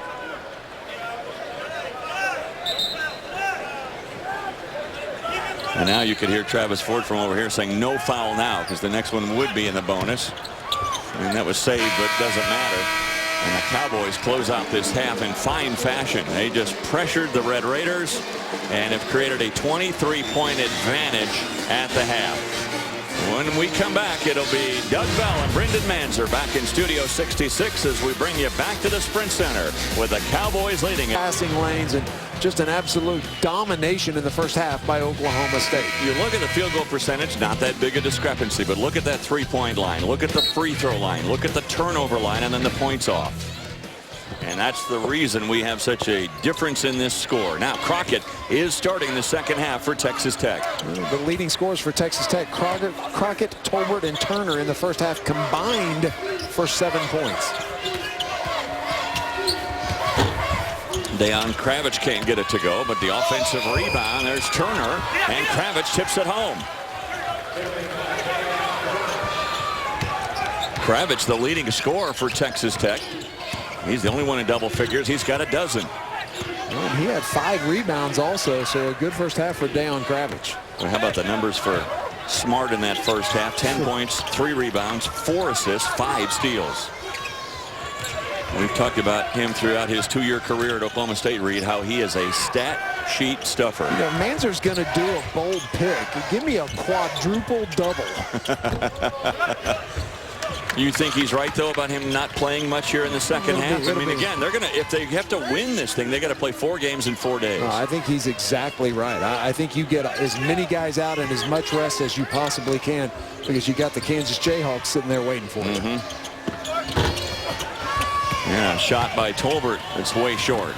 And now you could hear Travis Ford from over here saying no foul now, because the next one would be in the bonus. And that was saved, but doesn't matter. And the Cowboys close out this half in fine fashion. They just pressured the Red Raiders and have created a 23-point advantage at the half. When we come back, it'll be Doug Bell and Brendan Manzer back in Studio 66 as we bring you back to the Sprint Center with the Cowboys leading it. Passing lanes and just an absolute domination in the first half by Oklahoma State. You look at the field goal percentage, not that big a discrepancy, but look at that three-point line. Look at the free throw line. Look at the turnover line and then the points off. And that's the reason we have such a difference in this score. Now Crockett is starting the second half for Texas Tech. The leading scorers for Texas Tech, Crockett, Tolbert, and Turner in the first half combined for 7 points. Deon Kravitz can't get it to go, but the offensive rebound, there's Turner, and Kravitz tips it home. Kravitz, the leading scorer for Texas Tech. He's the only one in double figures. He's got a dozen. Well, he had 5 rebounds also, so a good first half for Deon Kravitz. Well, how about the numbers for Smart in that first half? 10 points, 3 rebounds, 4 assists, 5 steals. We've talked about him throughout his 2-year career at Oklahoma State, Reed, how he is a stat sheet stuffer. You know, Manzer's going to do a bold pick. Give me a quadruple double. You think he's right, though, about him not playing much here in the second half? I mean, again, they're going to, if they have to win this thing, they got to play 4 games in 4 days. I think he's exactly right. I think you get as many guys out and as much rest as you possibly can, because you got the Kansas Jayhawks sitting there waiting for you. Yeah, shot by Tolbert. It's way short.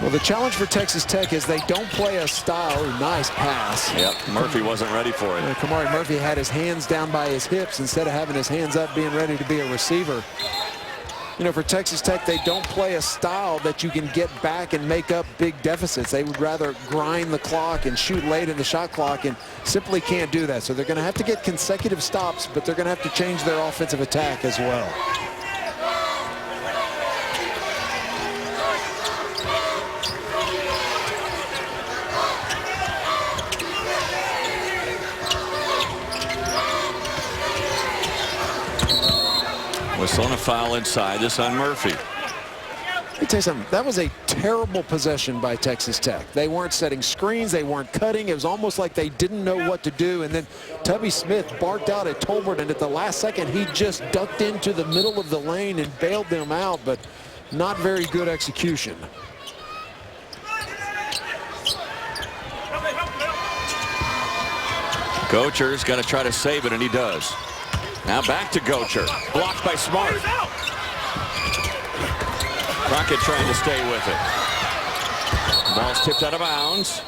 Well, the challenge for Texas Tech is they don't play a style. Nice pass. Yep, Murphy wasn't ready for it. Kamari Murphy had his hands down by his hips instead of having his hands up being ready to be a receiver. You know, for Texas Tech, they don't play a style that you can get back and make up big deficits. They would rather grind the clock and shoot late in the shot clock, and simply can't do that. So they're going to have to get consecutive stops, but they're going to have to change their offensive attack as well. Whistle and a foul inside. This on Murphy. Let me tell you something. That was a terrible possession by Texas Tech. They weren't setting screens. They weren't cutting. It was almost like they didn't know what to do. And then Tubby Smith barked out at Tolbert, and at the last second, he just ducked into the middle of the lane and bailed them out, but not very good execution. Gocher's got to try to save it, and he does. Now back to Gocher. Blocked by Smart. Crockett trying to stay with it. Ball's tipped out of bounds,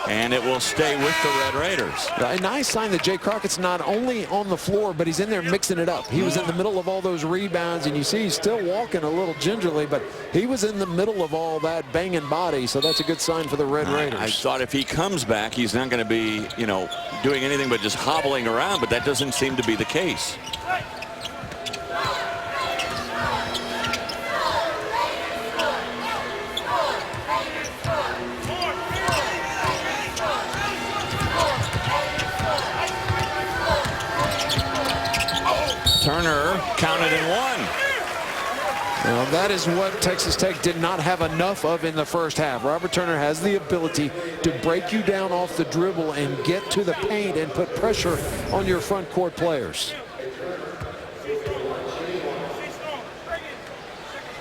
and it will stay with the Red Raiders. A nice sign that Jay Crockett's not only on the floor, but he's in there mixing it up. He was in the middle of all those rebounds, and you see he's still walking a little gingerly, but he was in the middle of all that banging body, so that's a good sign for the Red Raiders. I thought if he comes back, he's not going to be, you know, doing anything but just hobbling around, but that doesn't seem to be the case. Turner counted and 1. Now that is what Texas Tech did not have enough of in the first half. Robert Turner has the ability to break you down off the dribble and get to the paint and put pressure on your front court players.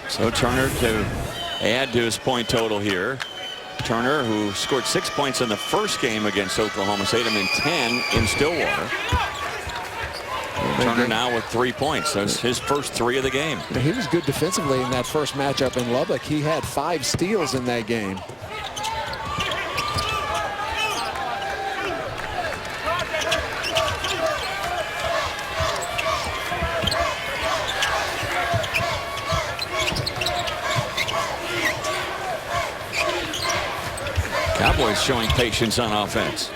So Turner to add to his point total here. Turner, who scored 6 points in the first game against Oklahoma State, and 10 in Stillwater. Turner now with 3 points. That's his first 3 of the game. He was good defensively in that first matchup in Lubbock. He had 5 steals in that game. Cowboys showing patience on offense.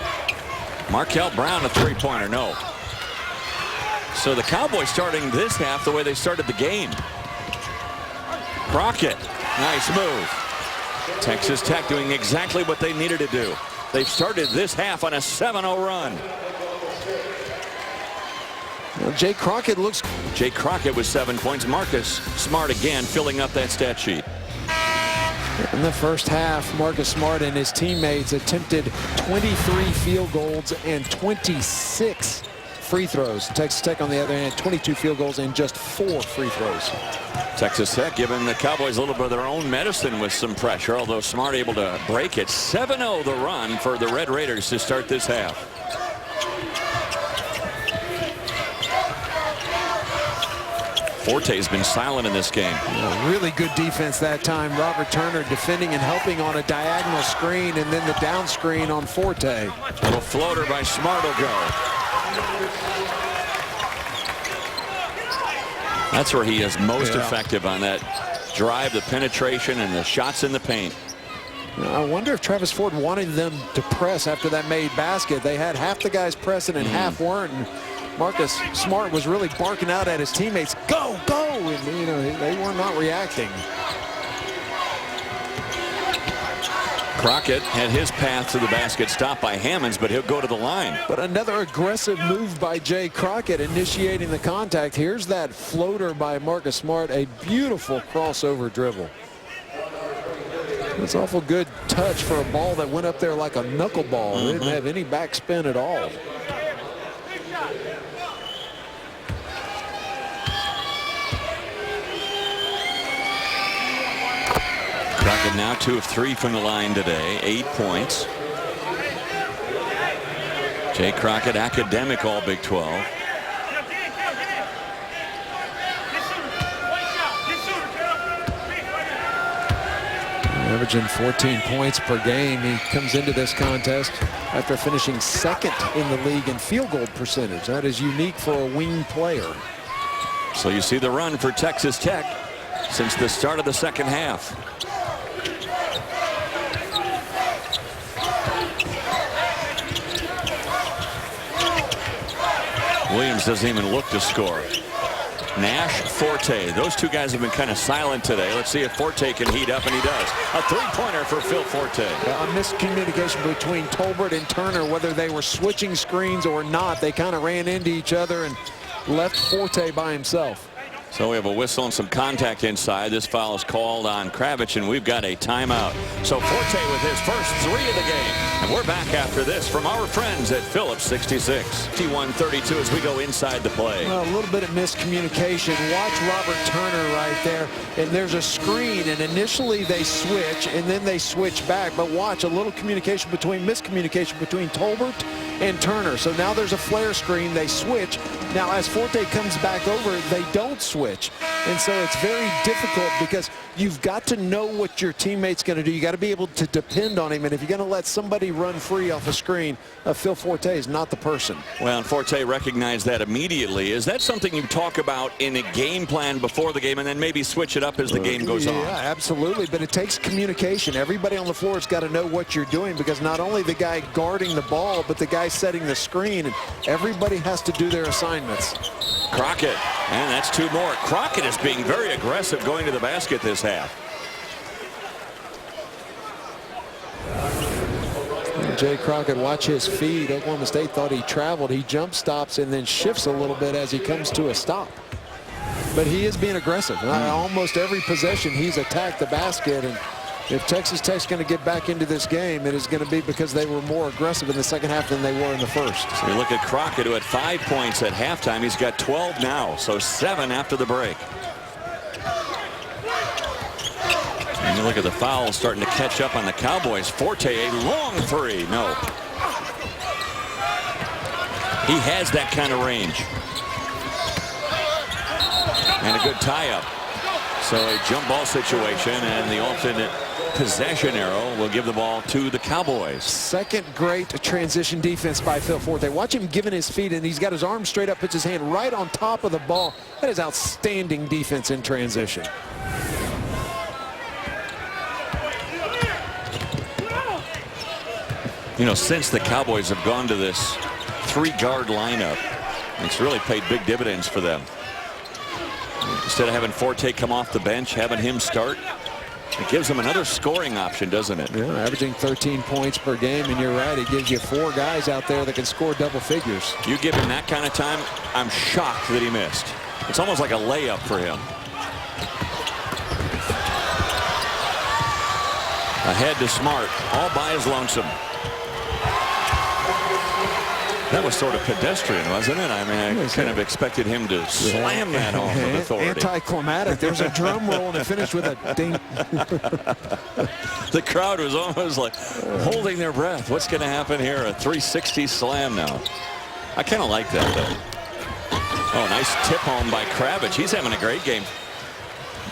Markel Brown, a 3-pointer, no. So the Cowboys starting this half the way they started the game. Crockett, nice move. Texas Tech doing exactly what they needed to do. They've started this half on a 7-0 run. Well, Jay Crockett looks. Jay Crockett with 7 points. Marcus Smart again filling up that stat sheet. In the first half, Marcus Smart and his teammates attempted 23 field goals and 26 free throws. Texas Tech, on the other hand, 22 field goals and just 4 free throws. Texas Tech giving the Cowboys a little bit of their own medicine with some pressure, although Smart able to break it. 7-0 the run for the Red Raiders to start this half. Forte's been silent in this game. Really good defense that time. Robert Turner defending and helping on a diagonal screen, and then the down screen on Forte. Little floater by Smart will go. That's where he is most effective, on that drive, the penetration, and the shots in the paint. I wonder if Travis Ford wanted them to press after that made basket. They had half the guys pressing and half weren't. And Marcus Smart was really barking out at his teammates, go, go, and you know, they were not reacting. Crockett had his path to the basket stopped by Hammonds, but he'll go to the line. But another aggressive move by Jay Crockett initiating the contact. Here's that floater by Marcus Smart, a beautiful crossover dribble. It's awful good touch for a ball that went up there like a knuckleball. It didn't have any backspin at all. Crockett now 2 of 3 from the line today, 8 points. Jay Crockett, academic all Big 12. Averaging 14 points per game. He comes into this contest after finishing second in the league in field goal percentage. That is unique for a wing player. So you see the run for Texas Tech since the start of the second half. Williams doesn't even look to score. Nash, Forte, those two guys have been kind of silent today. Let's see if Forte can heat up, and he does. A 3-pointer for Phil Forte. A miscommunication between Tolbert and Turner, whether they were switching screens or not. They kind of ran into each other and left Forte by himself. So we have a whistle and some contact inside. This foul is called on Kravitz, and we've got a timeout. So Forte with his first 3 of the game. And we're back after this from our friends at Phillips 66. 51-32 as we go inside the play. Well, a little bit of miscommunication. Watch Robert Turner right there. And there's a screen, and initially they switch, and then they switch back. But watch, a little miscommunication between Tolbert and Turner. So now there's a flare screen. They switch. Now, as Forte comes back over, they don't switch. And so it's very difficult because you've got to know what your teammate's going to do. You got to be able to depend on him. And if you're going to let somebody run free off a screen, Phil Forte is not the person. Well, and Forte recognized that immediately. Is that something you talk about in a game plan before the game and then maybe switch it up as the game goes on? Yeah, absolutely. But it takes communication. Everybody on the floor has got to know what you're doing, because not only the guy guarding the ball, but the guy setting the screen. And everybody has to do their assignments. Crockett, and that's 2 more. Crockett is being very aggressive going to the basket this half. Jay Crockett, watch his feed. Oklahoma State thought he traveled. He jump stops and then shifts a little bit as he comes to a stop. But he is being aggressive. Almost every possession he's attacked the basket. And if Texas Tech's going to get back into this game, it is going to be because they were more aggressive in the second half than they were in the first. So you look at Crockett, who had 5 points at halftime. He's got 12 now, so 7 after the break. And you look at the foul starting to catch up on the Cowboys. Forte, a long 3. No. He has that kind of range. And a good tie-up. So a jump ball situation, and the alternate possession arrow will give the ball to the Cowboys. Second great transition defense by Phil Forte. Watch him giving his feet, and he's got his arm straight up, puts his hand right on top of the ball. That is outstanding defense in transition. You know, since the Cowboys have gone to this 3-guard lineup, it's really paid big dividends for them. Instead of having Forte come off the bench, having him start, it gives them another scoring option, doesn't it? Yeah, averaging 13 points per game, and you're right, it gives you 4 guys out there that can score double figures. You give him that kind of time, I'm shocked that he missed. It's almost like a layup for him. Ahead to Smart, all by his lonesome. That was sort of pedestrian, wasn't it? I mean, I kind of expected him to slam that home with authority. Anticlimactic. There was a drum roll, and it finished with a ding. The crowd was almost like holding their breath. What's going to happen here? A 360 slam now. I kind of like that, though. Oh, nice tip home by Kravitz. He's having a great game.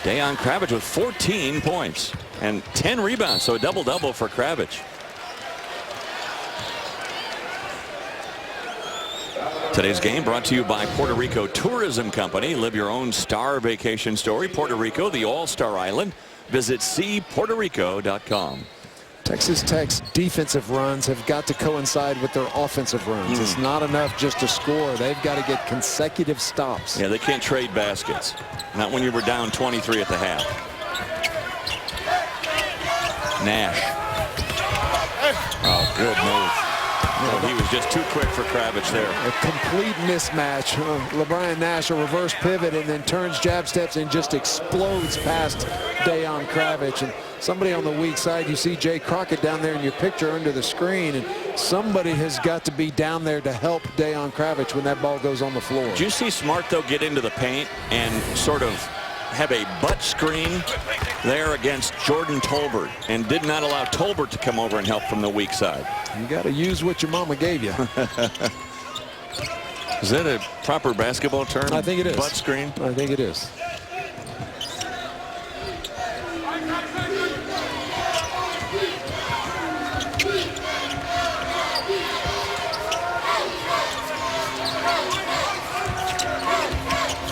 Dejan Kravitz with 14 points and 10 rebounds, so a double-double for Kravitz. Today's game brought to you by Puerto Rico Tourism Company. Live your own star vacation story. Puerto Rico, the all-star island. Visit cpuertorico.com. Texas Tech's defensive runs have got to coincide with their offensive runs. It's not enough just to score. They've got to get consecutive stops. Yeah, they can't trade baskets. Not when you were down 23 at the half. Nash. Oh, good move. Oh, he was just too quick for Kravitz there. A complete mismatch. LeBron Nash, a reverse pivot, and then turns, jab steps, and just explodes past Dejan Kravitz. And somebody on the weak side, you see Jay Crockett down there in your picture under the screen, and somebody has got to be down there to help Dejan Kravitz when that ball goes on the floor. Did you see Smart, though, get into the paint and sort of have a butt screen there against Jordan Tolbert and did not allow Tolbert to come over and help from the weak side? You got to use what your mama gave you. Is that a proper basketball term? I think it is. Butt screen? I think it is.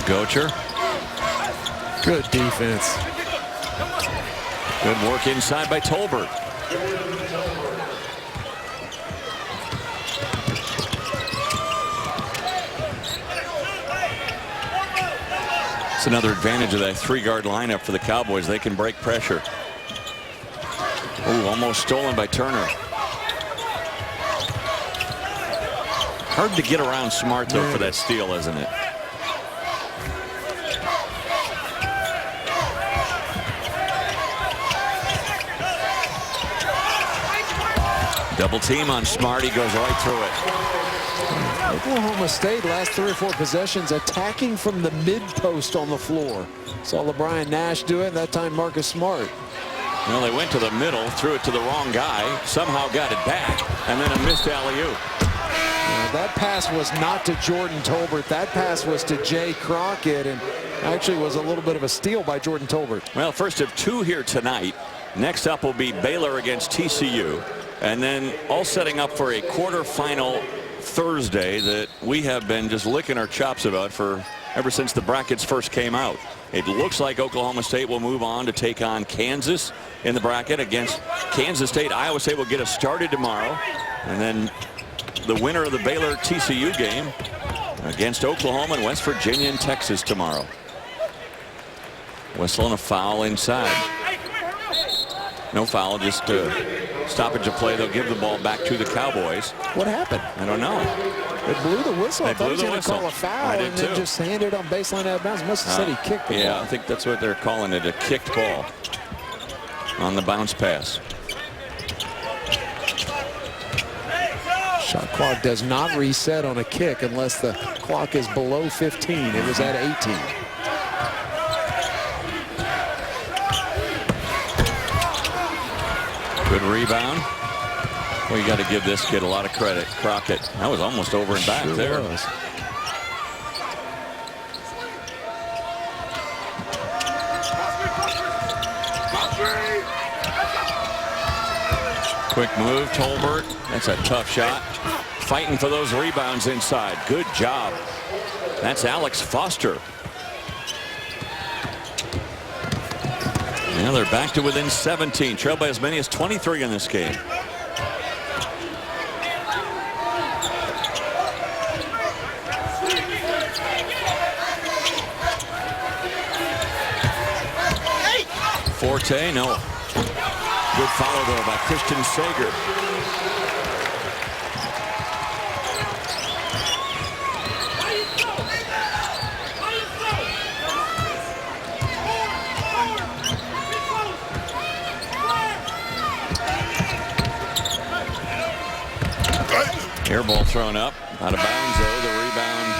Gocher. Good defense. Good work inside by Tolbert. It's another advantage of that 3-guard lineup for the Cowboys. They can break pressure. Ooh, almost stolen by Turner. Hard to get around Smart, though, for that steal, isn't it? Double team on Smart. He goes right through it. Oklahoma State last 3 or 4 possessions attacking from the mid post on the floor. Saw LeBron Nash do it. That time Marcus Smart. Well, they went to the middle, threw it to the wrong guy, somehow got it back, and then a missed alley-oop. That pass was not to Jordan Tolbert. That pass was to Jay Crockett, and actually was a little bit of a steal by Jordan Tolbert. Well, first of 2 here tonight. Next up will be Baylor against TCU. And then all setting up for a quarterfinal Thursday that we have been just licking our chops about for ever since the brackets first came out. It looks like Oklahoma State will move on to take on Kansas in the bracket against Kansas State. Iowa State will get us started tomorrow. And then the winner of the Baylor TCU game against Oklahoma and West Virginia and Texas tomorrow. Whistle and a foul inside. No foul, just stoppage of play. They'll give the ball back to the Cowboys. What happened? I don't know. They blew the whistle. I thought he was going to call a foul and then just handed it on baseline out of bounds. Must have said he kicked the ball. Yeah, I think that's what they're calling it, a kicked ball on the bounce pass. Shot clock does not reset on a kick unless the clock is below 15. It was at 18. Good rebound. Well, you got to give this kid a lot of credit. Crockett. That was almost over and back there. Quick move, Tolbert. That's a tough shot. Fighting for those rebounds inside. Good job. That's Alex Foster. Now they're back to within 17. Trailed by as many as 23 in this game. Forte, no. Good follow though by Christian Sager. Air ball thrown up. Out of bounds though. The rebound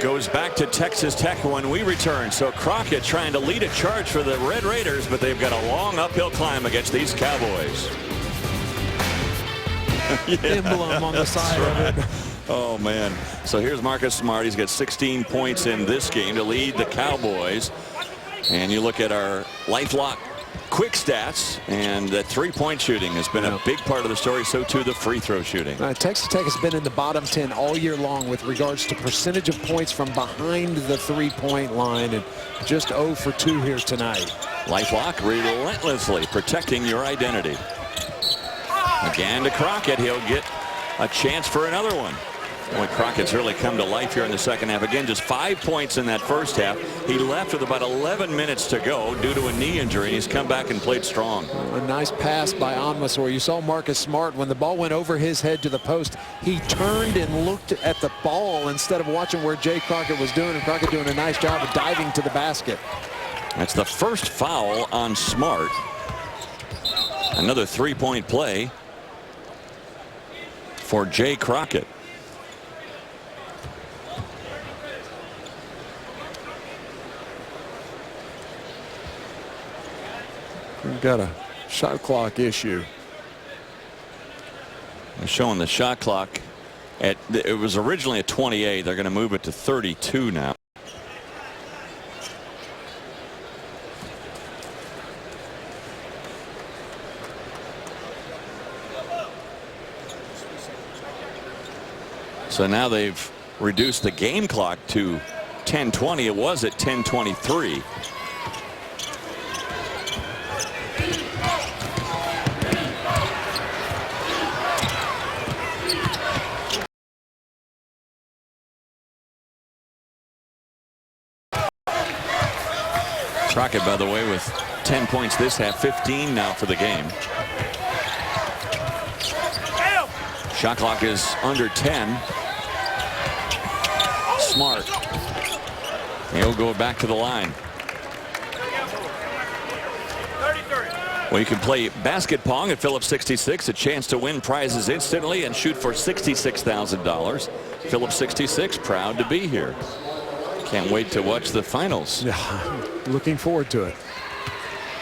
goes back to Texas Tech when we return. So Crockett trying to lead a charge for the Red Raiders, but they've got a long uphill climb against these Cowboys. Emblem on the side of it. Oh man. So here's Marcus Smart. He's got 16 points in this game to lead the Cowboys. And you look at our LifeLock quick stats, and that three-point shooting has been a big part of the story. So too the free throw shooting. Texas Tech has been in the bottom 10 all year long with regards to percentage of points from behind the three-point line, and just 0 for 2 here tonight. LifeLock, relentlessly protecting your identity. Again to Crockett. He'll get a chance for another one. Boy, Crockett's really come to life here in the second half. Again, just 5 points in that first half. He left with about 11 minutes to go due to a knee injury. He's come back and played strong. A nice pass by Onwuasor. You saw Marcus Smart when the ball went over his head to the post. He turned and looked at the ball instead of watching where Jay Crockett was doing, and Crockett doing a nice job of diving to the basket. That's the first foul on Smart. Another three-point play for Jay Crockett. We've got a shot clock issue. They're showing the shot clock at, it was originally at 28. They're going to move it to 32 now. So now they've reduced the game clock to 10:20. It was at 10:23. Crockett, by the way, with 10 points this half, 15 now for the game. Shot clock is under 10. Smart. He'll go back to the line. Well, you can play basket pong at Phillips 66, a chance to win prizes instantly and shoot for $66,000. Phillips 66, proud to be here. Can't wait to watch the finals. Yeah, looking forward to it.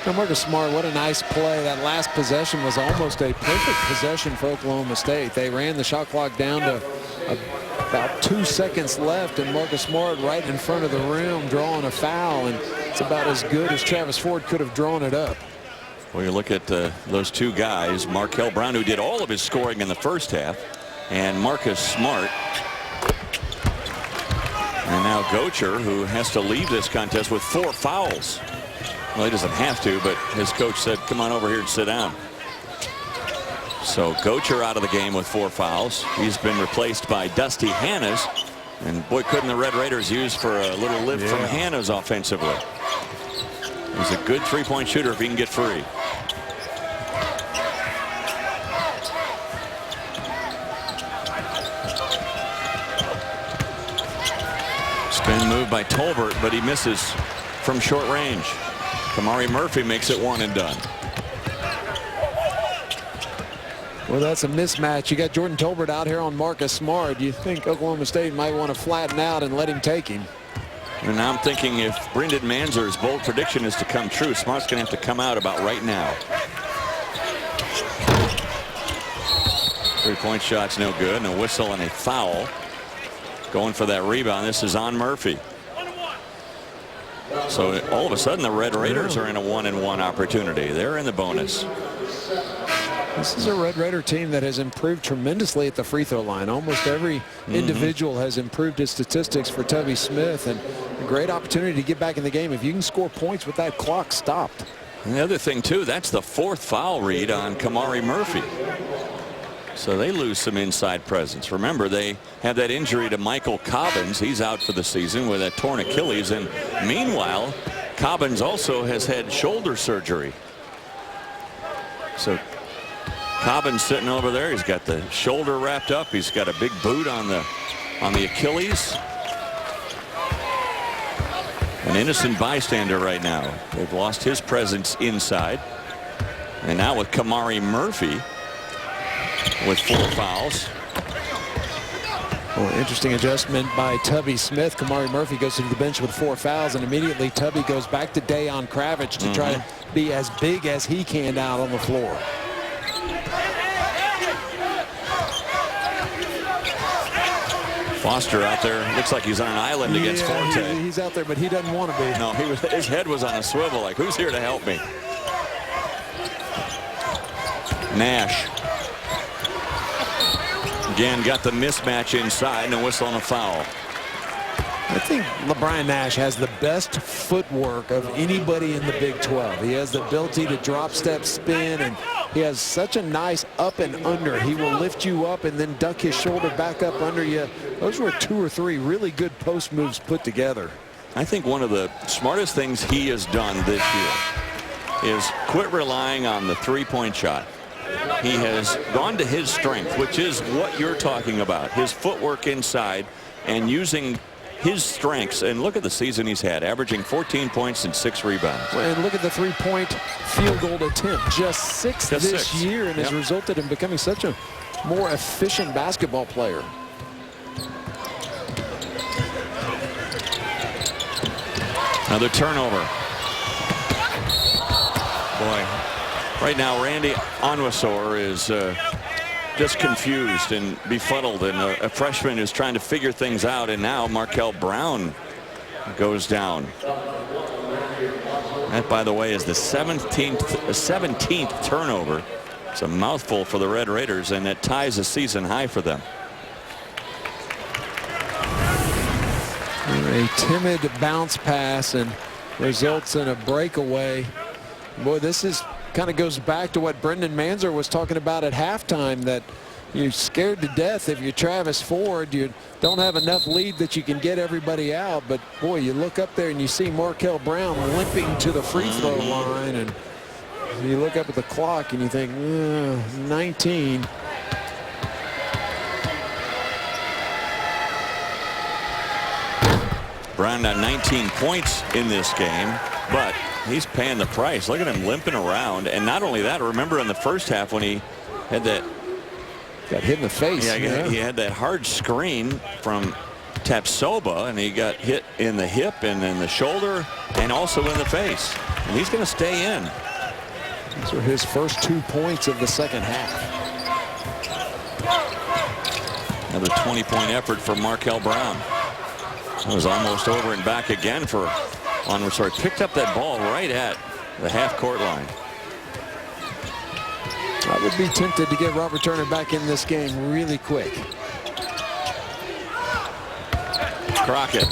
Now, Marcus Smart, what a nice play. That last possession was almost a perfect possession for Oklahoma State. They ran the shot clock down to about 2 seconds left, and Marcus Smart right in front of the rim drawing a foul, and it's about as good as Travis Ford could have drawn it up. Well, you look at those two guys, Markel Brown, who did all of his scoring in the first half, and Marcus Smart. And now Gocher, who has to leave this contest with 4 fouls. Well, he doesn't have to, but his coach said, come on over here and sit down. So Gocher out of the game with 4 fouls. He's been replaced by Dusty Hannes. And boy, couldn't the Red Raiders use for a little lift from Hannes offensively. He's a good three-point shooter if he can get free. Spin move by Tolbert, but he misses from short range. Kamari Murphy makes it one and done. Well, that's a mismatch. You got Jordan Tolbert out here on Marcus Smart. You think Oklahoma State might want to flatten out and let him take him. And I'm thinking if Brendan Manzer's bold prediction is to come true, Smart's going to have to come out about right now. Three-point shot's no good, and a whistle and a foul. Going for that rebound. This is on Murphy. So all of a sudden the Red Raiders are in a 1-and-1 opportunity. They're in the bonus. This is a Red Raider team that has improved tremendously at the free throw line. Almost every individual has improved his statistics for Tubby Smith, and a great opportunity to get back in the game if you can score points with that clock stopped. And the other thing too, that's the 4th foul read on Kamari Murphy. So they lose some inside presence. Remember, they had that injury to Michael Cobbins. He's out for the season with a torn Achilles, and meanwhile Cobbins also has had shoulder surgery. So Cobbins sitting over there. He's got the shoulder wrapped up. He's got a big boot on the Achilles. An innocent bystander right now. They've lost his presence inside. And now with Kamari Murphy with 4 fouls. Well, interesting adjustment by Tubby Smith. Kamari Murphy goes to the bench with 4 fouls, and immediately Tubby goes back to Dayon Kravitz to try to be as big as he can out on the floor. Foster out there. Looks like he's on an island against Forte. He's out there, but he doesn't want to be. No, his head was on a swivel like, who's here to help me? Nash. Again, got the mismatch inside and a whistle on a foul. I think LeBron Nash has the best footwork of anybody in the Big 12. He has the ability to drop, step, spin, and he has such a nice up and under. He will lift you up and then duck his shoulder back up under you. Those were 2 or 3 really good post moves put together. I think one of the smartest things he has done this year is quit relying on the 3-point shot. He has gone to his strength, which is what you're talking about, his footwork inside and using his strengths. And look at the season he's had, averaging 14 points and 6 rebounds. And look at the 3-point field goal attempt, just 6th this year, and has resulted in becoming such a more efficient basketball player. Another turnover. Boy, right now Randy Onwuasor is just confused and befuddled, and a freshman who's trying to figure things out, and now Markel Brown goes down. That, by the way, is the 17th turnover. It's a mouthful for the Red Raiders, and it ties a season high for them. A timid bounce pass and results in a breakaway. Boy, this is kind of goes back to what Brendan Manzer was talking about at halftime, that you're scared to death if you're Travis Ford. You don't have enough lead that you can get everybody out. But boy, you look up there and you see Markel Brown limping to the free throw line, and you look up at the clock and you think 19. Brown got 19 points in this game, but he's paying the price. Look at him limping around. And not only that, remember in the first half when he had that, got hit in the face. Yeah, he had that hard screen from Tapsoba, and he got hit in the hip and in the shoulder and also in the face. And he's going to stay in. These were his first 2 points of the second half. Another 20-point effort for Markel Brown. It was almost over and back again for Onwuasor. Picked up that ball right at the half-court line. I would be tempted to get Robert Turner back in this game really quick. Crockett.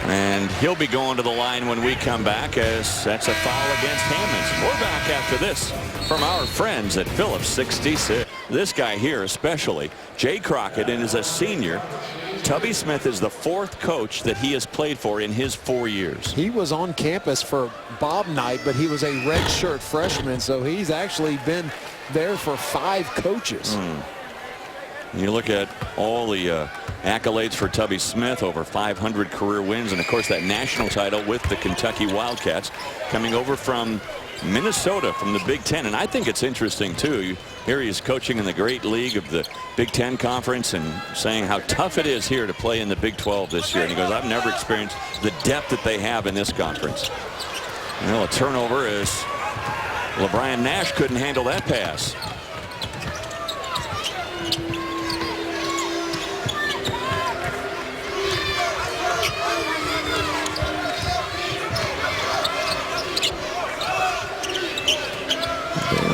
And he'll be going to the line when we come back, as that's a foul against Hammonds. We're back after this from our friends at Phillips 66. This guy here especially, Jay Crockett, and is a senior. Tubby Smith is the 4th coach that he has played for in his 4 years. He was on campus for Bob Knight, but he was a redshirt freshman, so he's actually been there for 5 coaches. You look at all the accolades for Tubby Smith, over 500 career wins, and of course that national title with the Kentucky Wildcats, coming over from Minnesota from the Big Ten. And I think it's interesting too, here he's coaching in the great league of the Big Ten Conference and saying how tough it is here to play in the Big 12 this year, and he goes, I've never experienced the depth that they have in this conference. You know, a turnover is LeBron Nash couldn't handle that pass.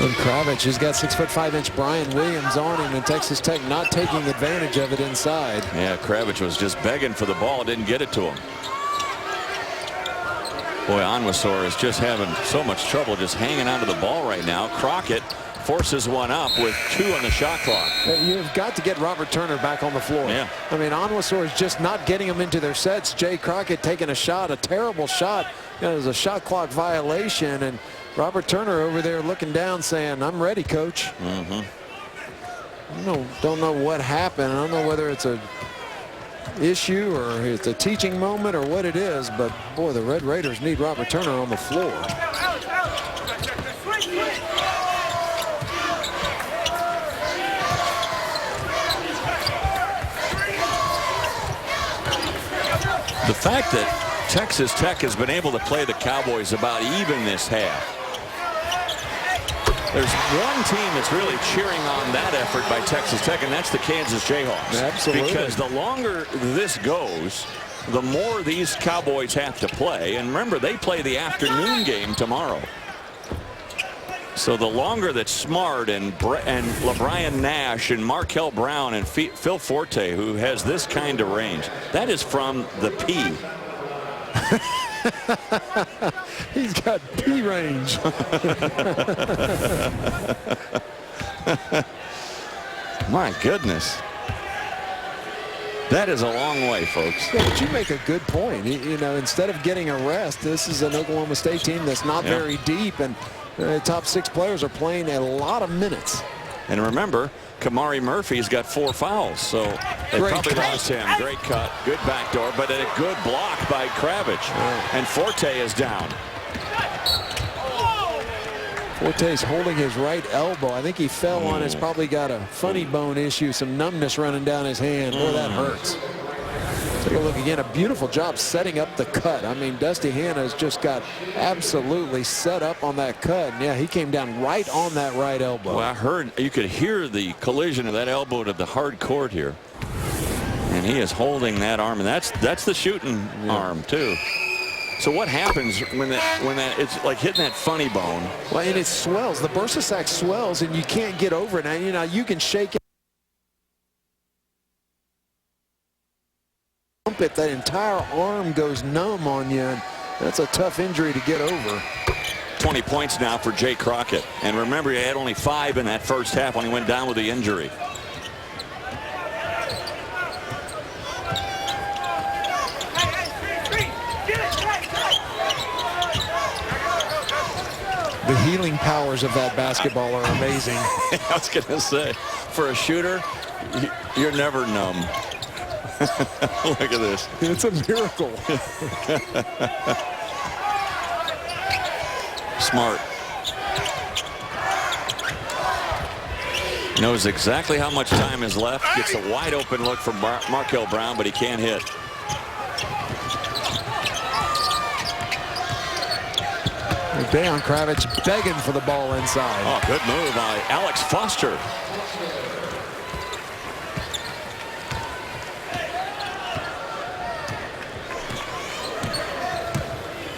And Kravitz has got 6'5" Brian Williams on him, and Texas Tech not taking advantage of it inside. Yeah, Kravitz was just begging for the ball, didn't get it to him. Boy, Onwuasor is just having so much trouble just hanging onto the ball right now. Crockett forces one up with 2 on the shot clock. You've got to get Robert Turner back on the floor. Yeah. I mean, Onwuasor is just not getting them into their sets. Jay Crockett taking a shot, a terrible shot. You know, it was a shot clock violation, and Robert Turner over there looking down saying, I'm ready, coach. Don't know what happened. I don't know whether it's a issue or it's a teaching moment or what it is, but boy, the Red Raiders need Robert Turner on the floor. The fact that Texas Tech has been able to play the Cowboys about even this half. There's one team that's really cheering on that effort by Texas Tech, and that's the Kansas Jayhawks. Absolutely. Because the longer this goes, the more these Cowboys have to play. And remember, they play the afternoon game tomorrow. So the longer that Smart and LeBrian Nash and Markel Brown and Phil Forte, who has this kind of range, that is from the P. He's got P range. My goodness. That is a long way, folks. Yeah, but you make a good point. You know, instead of getting a rest, this is an Oklahoma State team that's not very deep, and the top 6 players are playing a lot of minutes. And remember, Kamari Murphy's got 4 fouls, so they probably lost him. Great cut, good backdoor, but a good block by Kravitz. And Forte is down. Forte's holding his right elbow. I think he fell on. It's probably got a funny bone issue, some numbness running down his hand. Boy, that hurts. Take a look again. A beautiful job setting up the cut. I mean, Dusty Hanna's just got absolutely set up on that cut. And yeah, he came down right on that right elbow. Well, I heard you could hear the collision of that elbow to the hard court here. And he is holding that arm, and that's the shooting arm too. So what happens when that it's like hitting that funny bone? Well, and it swells. The bursa sac swells, and you can't get over it. Now, you know, you can shake it. That entire arm goes numb on you, and that's a tough injury to get over. 20 points now for Jay Crockett, and remember, he had only 5 in that first half when he went down with the injury. The healing powers of that basketball are amazing. I was going to say, for a shooter, you're never numb. Look at this. It's a miracle. Smart. Knows exactly how much time is left. Gets a wide open look from Markel Brown, but he can't hit. Deion Kravitz begging for the ball inside. Oh, good move by Alex Foster.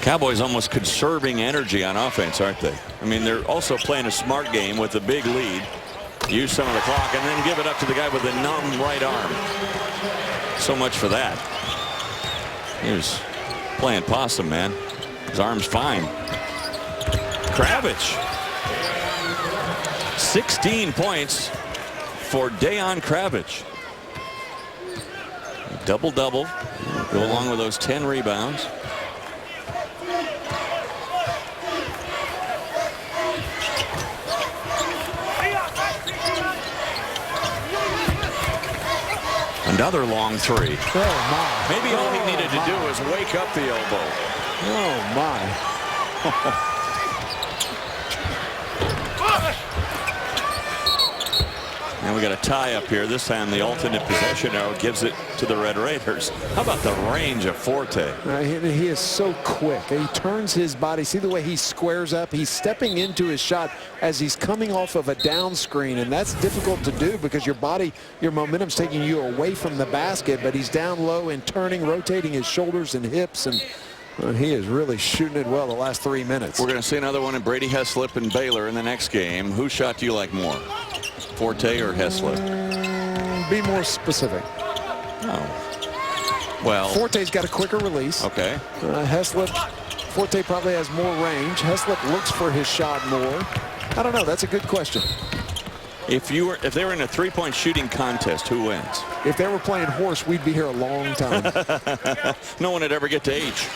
Cowboys almost conserving energy on offense, aren't they? I mean, they're also playing a smart game with a big lead. Use some of the clock and then give it up to the guy with the numb right arm. So much for that. He was playing possum, man. His arm's fine. Kravitz. 16 points for Deion Kravitz. Double-double. Go along with those 10 rebounds. Another long 3. Oh, my. Maybe all he needed to do was wake up the elbow. Oh, my. And we got a tie up here. This time the alternate possession arrow gives it to the Red Raiders. How about the range of Forte? He is so quick. He turns his body. See the way he squares up? He's stepping into his shot as he's coming off of a down screen, and that's difficult to do because your body, your momentum's taking you away from the basket, but he's down low and turning, rotating his shoulders and hips, and He is really shooting it well the last 3 minutes. We're going to see another one in Brady Heslip and Baylor in the next game. Whose shot do you like more, Forte or Heslip? Be more specific. Oh. Well. Forte's got a quicker release. Okay. Heslip, Forte probably has more range. Heslip looks for his shot more. I don't know. That's a good question. If they were in a three-point shooting contest, who wins? If they were playing horse, we'd be here a long time. No one would ever get to H.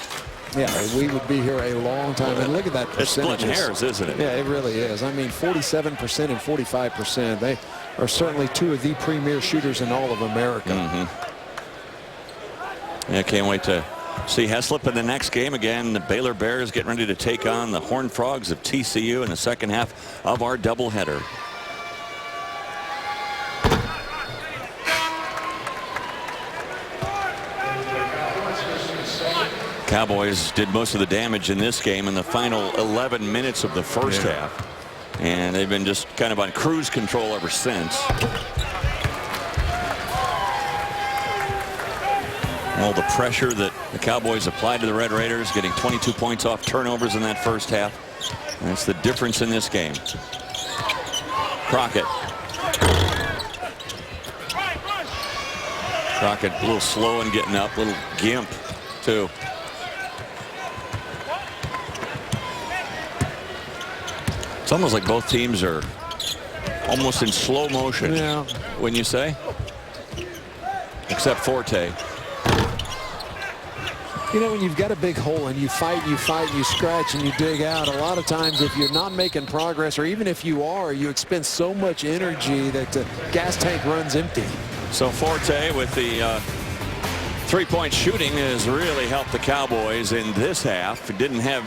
Yeah, we would be here a long time. And look at that percentage. It's splitting hairs, isn't it? Yeah, it really is. I mean, 47% and 45%. They are certainly two of the premier shooters in all of America. Yeah, can't wait to see Heslip in the next game. Again, the Baylor Bears getting ready to take on the Horned Frogs of TCU in the second half of our doubleheader. Cowboys did most of the damage in this game in the final 11 minutes of the first half. And they've been just kind of on cruise control ever since. All the pressure that the Cowboys applied to the Red Raiders, getting 22 points off turnovers in that first half. That's the difference in this game. Crockett. Crockett a little slow in getting up, a little gimp too. It's almost like both teams are almost in slow motion. Yeah. Wouldn't you say? Except Forte. You know, when you've got a big hole and you fight, you scratch, and you dig out, a lot of times if you're not making progress, or even if you are, you expend so much energy that the gas tank runs empty. So Forte with the three-point shooting has really helped the Cowboys in this half. He didn't have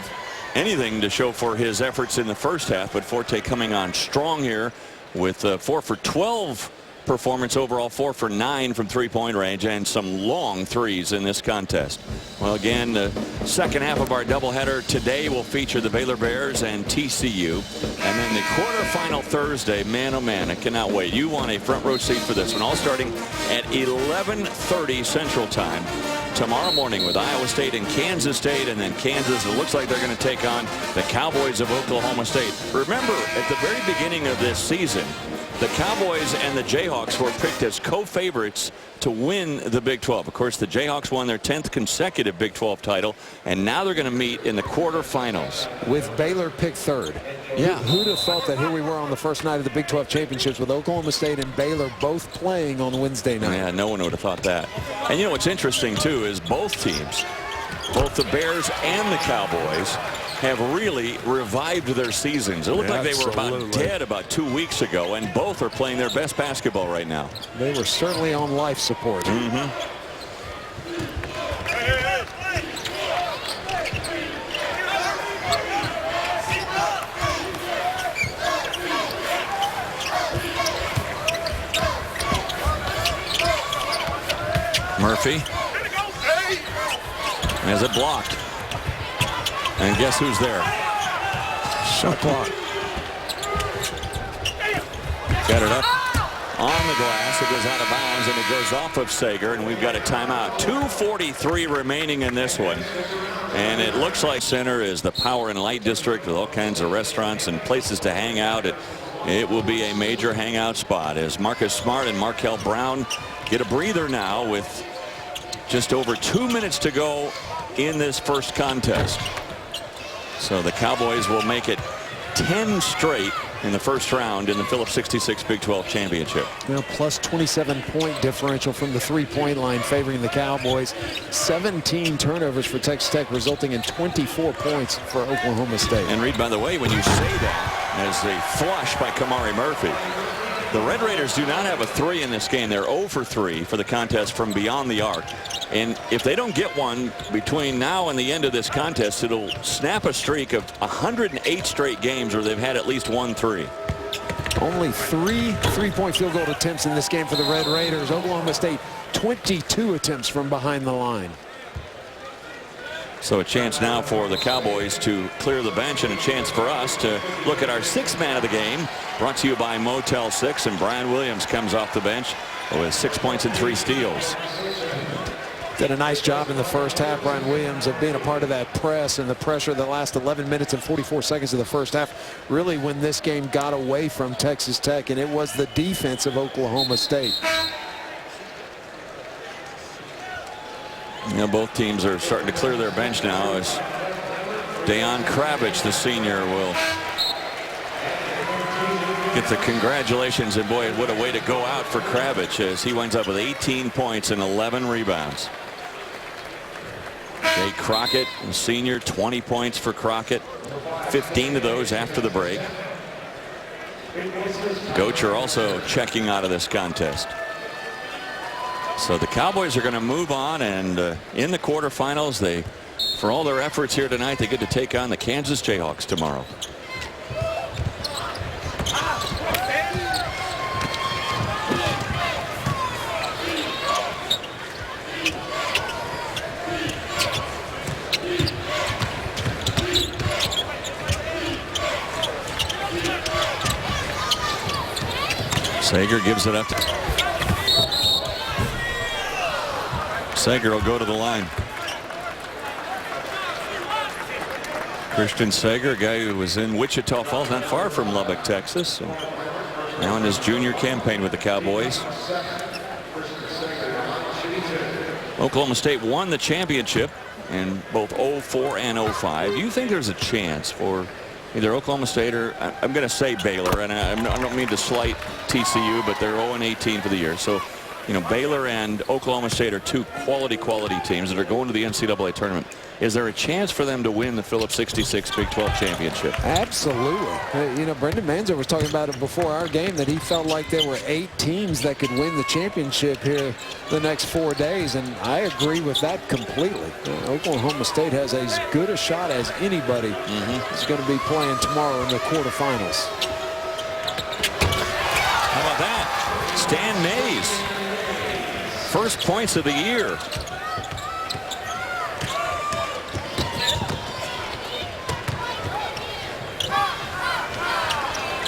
anything to show for his efforts in the first half, but Forte coming on strong here with 4 for 12 performance overall, 4 for 9 from three-point range, and some long threes in this contest. Well, again, the second half of our doubleheader today will feature the Baylor Bears and TCU, and then the quarterfinal Thursday. Man, oh man, I cannot wait. You want a front row seat for this one, all starting at 11:30 Central Time tomorrow morning with Iowa State and Kansas State, and then Kansas, it looks like they're going to take on the Cowboys of Oklahoma State. Remember, at the very beginning of this season, the Cowboys and the Jayhawks were picked as co-favorites to win the Big 12. Of course, the Jayhawks won their 10th consecutive Big 12 title, and now they're going to meet in the quarterfinals. With Baylor picked third. Yeah. Who'd have thought that here we were on the first night of the Big 12 championships with Oklahoma State and Baylor both playing on Wednesday night. Yeah, no one would have thought that. And you know what's interesting, too, is both teams, both the Bears and the Cowboys, have really revived their seasons. It looked like they were about dead about 2 weeks ago, and both are playing their best basketball right now. They were certainly on life support. Murphy has it blocked. And guess who's there? Shot clock. Got it up on the glass. It goes out of bounds, and it goes off of Sager, and we've got a timeout. 2:43 remaining in this one. And it looks like center is the Power and Light District with all kinds of restaurants and places to hang out. It will be a major hangout spot as Marcus Smart and Markel Brown get a breather now with just over 2 minutes to go in this first contest. So the Cowboys will make it 10 straight in the first round in the Phillips 66 Big 12 championship. Now plus 27-point differential from the three-point line favoring the Cowboys. 17 turnovers for Texas Tech, resulting in 24 points for Oklahoma State. And Reed, by the way, when you say that, as a flush by Kamari Murphy, the Red Raiders do not have a three in this game. They're 0 for 3 for the contest from beyond the arc. And if they don't get one between now and the end of this contest, it'll snap a streak of 108 straight games where they've had at least 1 3. Only 3 three-point field goal attempts in this game for the Red Raiders. Oklahoma State 22 attempts from behind the line. So a chance now for the Cowboys to clear the bench, and a chance for us to look at our sixth man of the game, brought to you by Motel 6. And Brian Williams comes off the bench with 6 points and 3 steals. Did a nice job in the first half, Brian Williams, of being a part of that press and the pressure of the last 11 minutes and 44 seconds of the first half. Really when this game got away from Texas Tech, and it was the defense of Oklahoma State. You know, both teams are starting to clear their bench now as Deon Kravitz, the senior, will get the congratulations. And boy, what a way to go out for Kravitz as he winds up with 18 points and 11 rebounds. Jay Crockett, the senior, 20 points for Crockett, 15 of those after the break. Gocher also checking out of this contest. So the Cowboys are going to move on, and in the quarterfinals, for all their efforts here tonight, they get to take on the Kansas Jayhawks tomorrow. Sager gives it up to Sager. Will go to the line. Christian Sager, a guy who was in Wichita Falls, not far from Lubbock, Texas, and now in his junior campaign with the Cowboys. Oklahoma State won the championship in both 04 and 05. Do you think there's a chance for either Oklahoma State or, I'm going to say Baylor, and I don't mean to slight TCU, but they're 0-18 for the year. So, you know, Baylor and Oklahoma State are two quality teams that are going to the NCAA tournament. Is there a chance for them to win the Phillips 66 Big 12 championship? Absolutely. You know, Brendan Manzer was talking about it before our game, that he felt like there were 8 teams that could win the championship here the next 4 days, and I agree with that completely. Oklahoma State has as good a shot as anybody is going to be playing tomorrow in the quarterfinals. How about that? Stan Mays, first points of the year.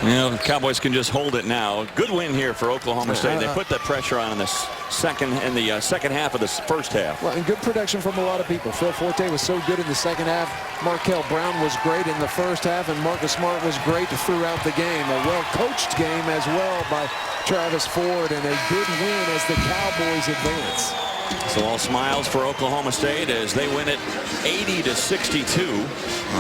You know, the Cowboys can just hold it now. Good win here for Oklahoma State. They put that pressure on in the second half of the first half. Well, and good production from a lot of people. Phil Forte was so good in the second half. Markel Brown was great in the first half, and Marcus Smart was great throughout the game. A well-coached game as well by Travis Ford, and a good win as the Cowboys advance. So all smiles for Oklahoma State as they win it 80-62.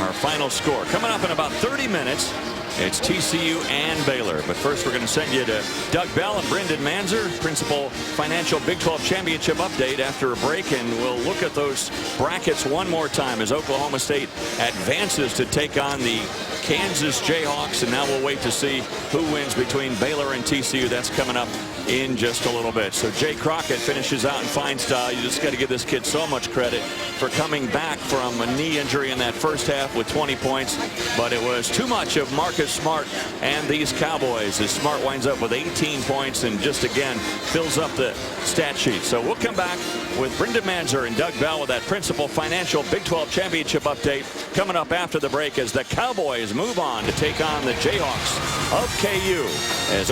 Our final score coming up in about 30 minutes. It's TCU and Baylor. But first, we're going to send you to Doug Bell and Brendan Manzer, Principal Financial Big 12 Championship update after a break. And we'll look at those brackets one more time as Oklahoma State advances to take on the Kansas Jayhawks. And now we'll wait to see who wins between Baylor and TCU. That's coming up in just a little bit. So Jay Crockett finishes out in fine style. You just got to give this kid so much credit for coming back from a knee injury in that first half with 20 points. But it was too much of Marcus Smart and these Cowboys as Smart winds up with 18 points and just again fills up the stat sheet. So we'll come back with Brendan Manzer and Doug Bell with that Principal Financial Big 12 Championship update coming up after the break as the Cowboys move on to take on the Jayhawks of KU as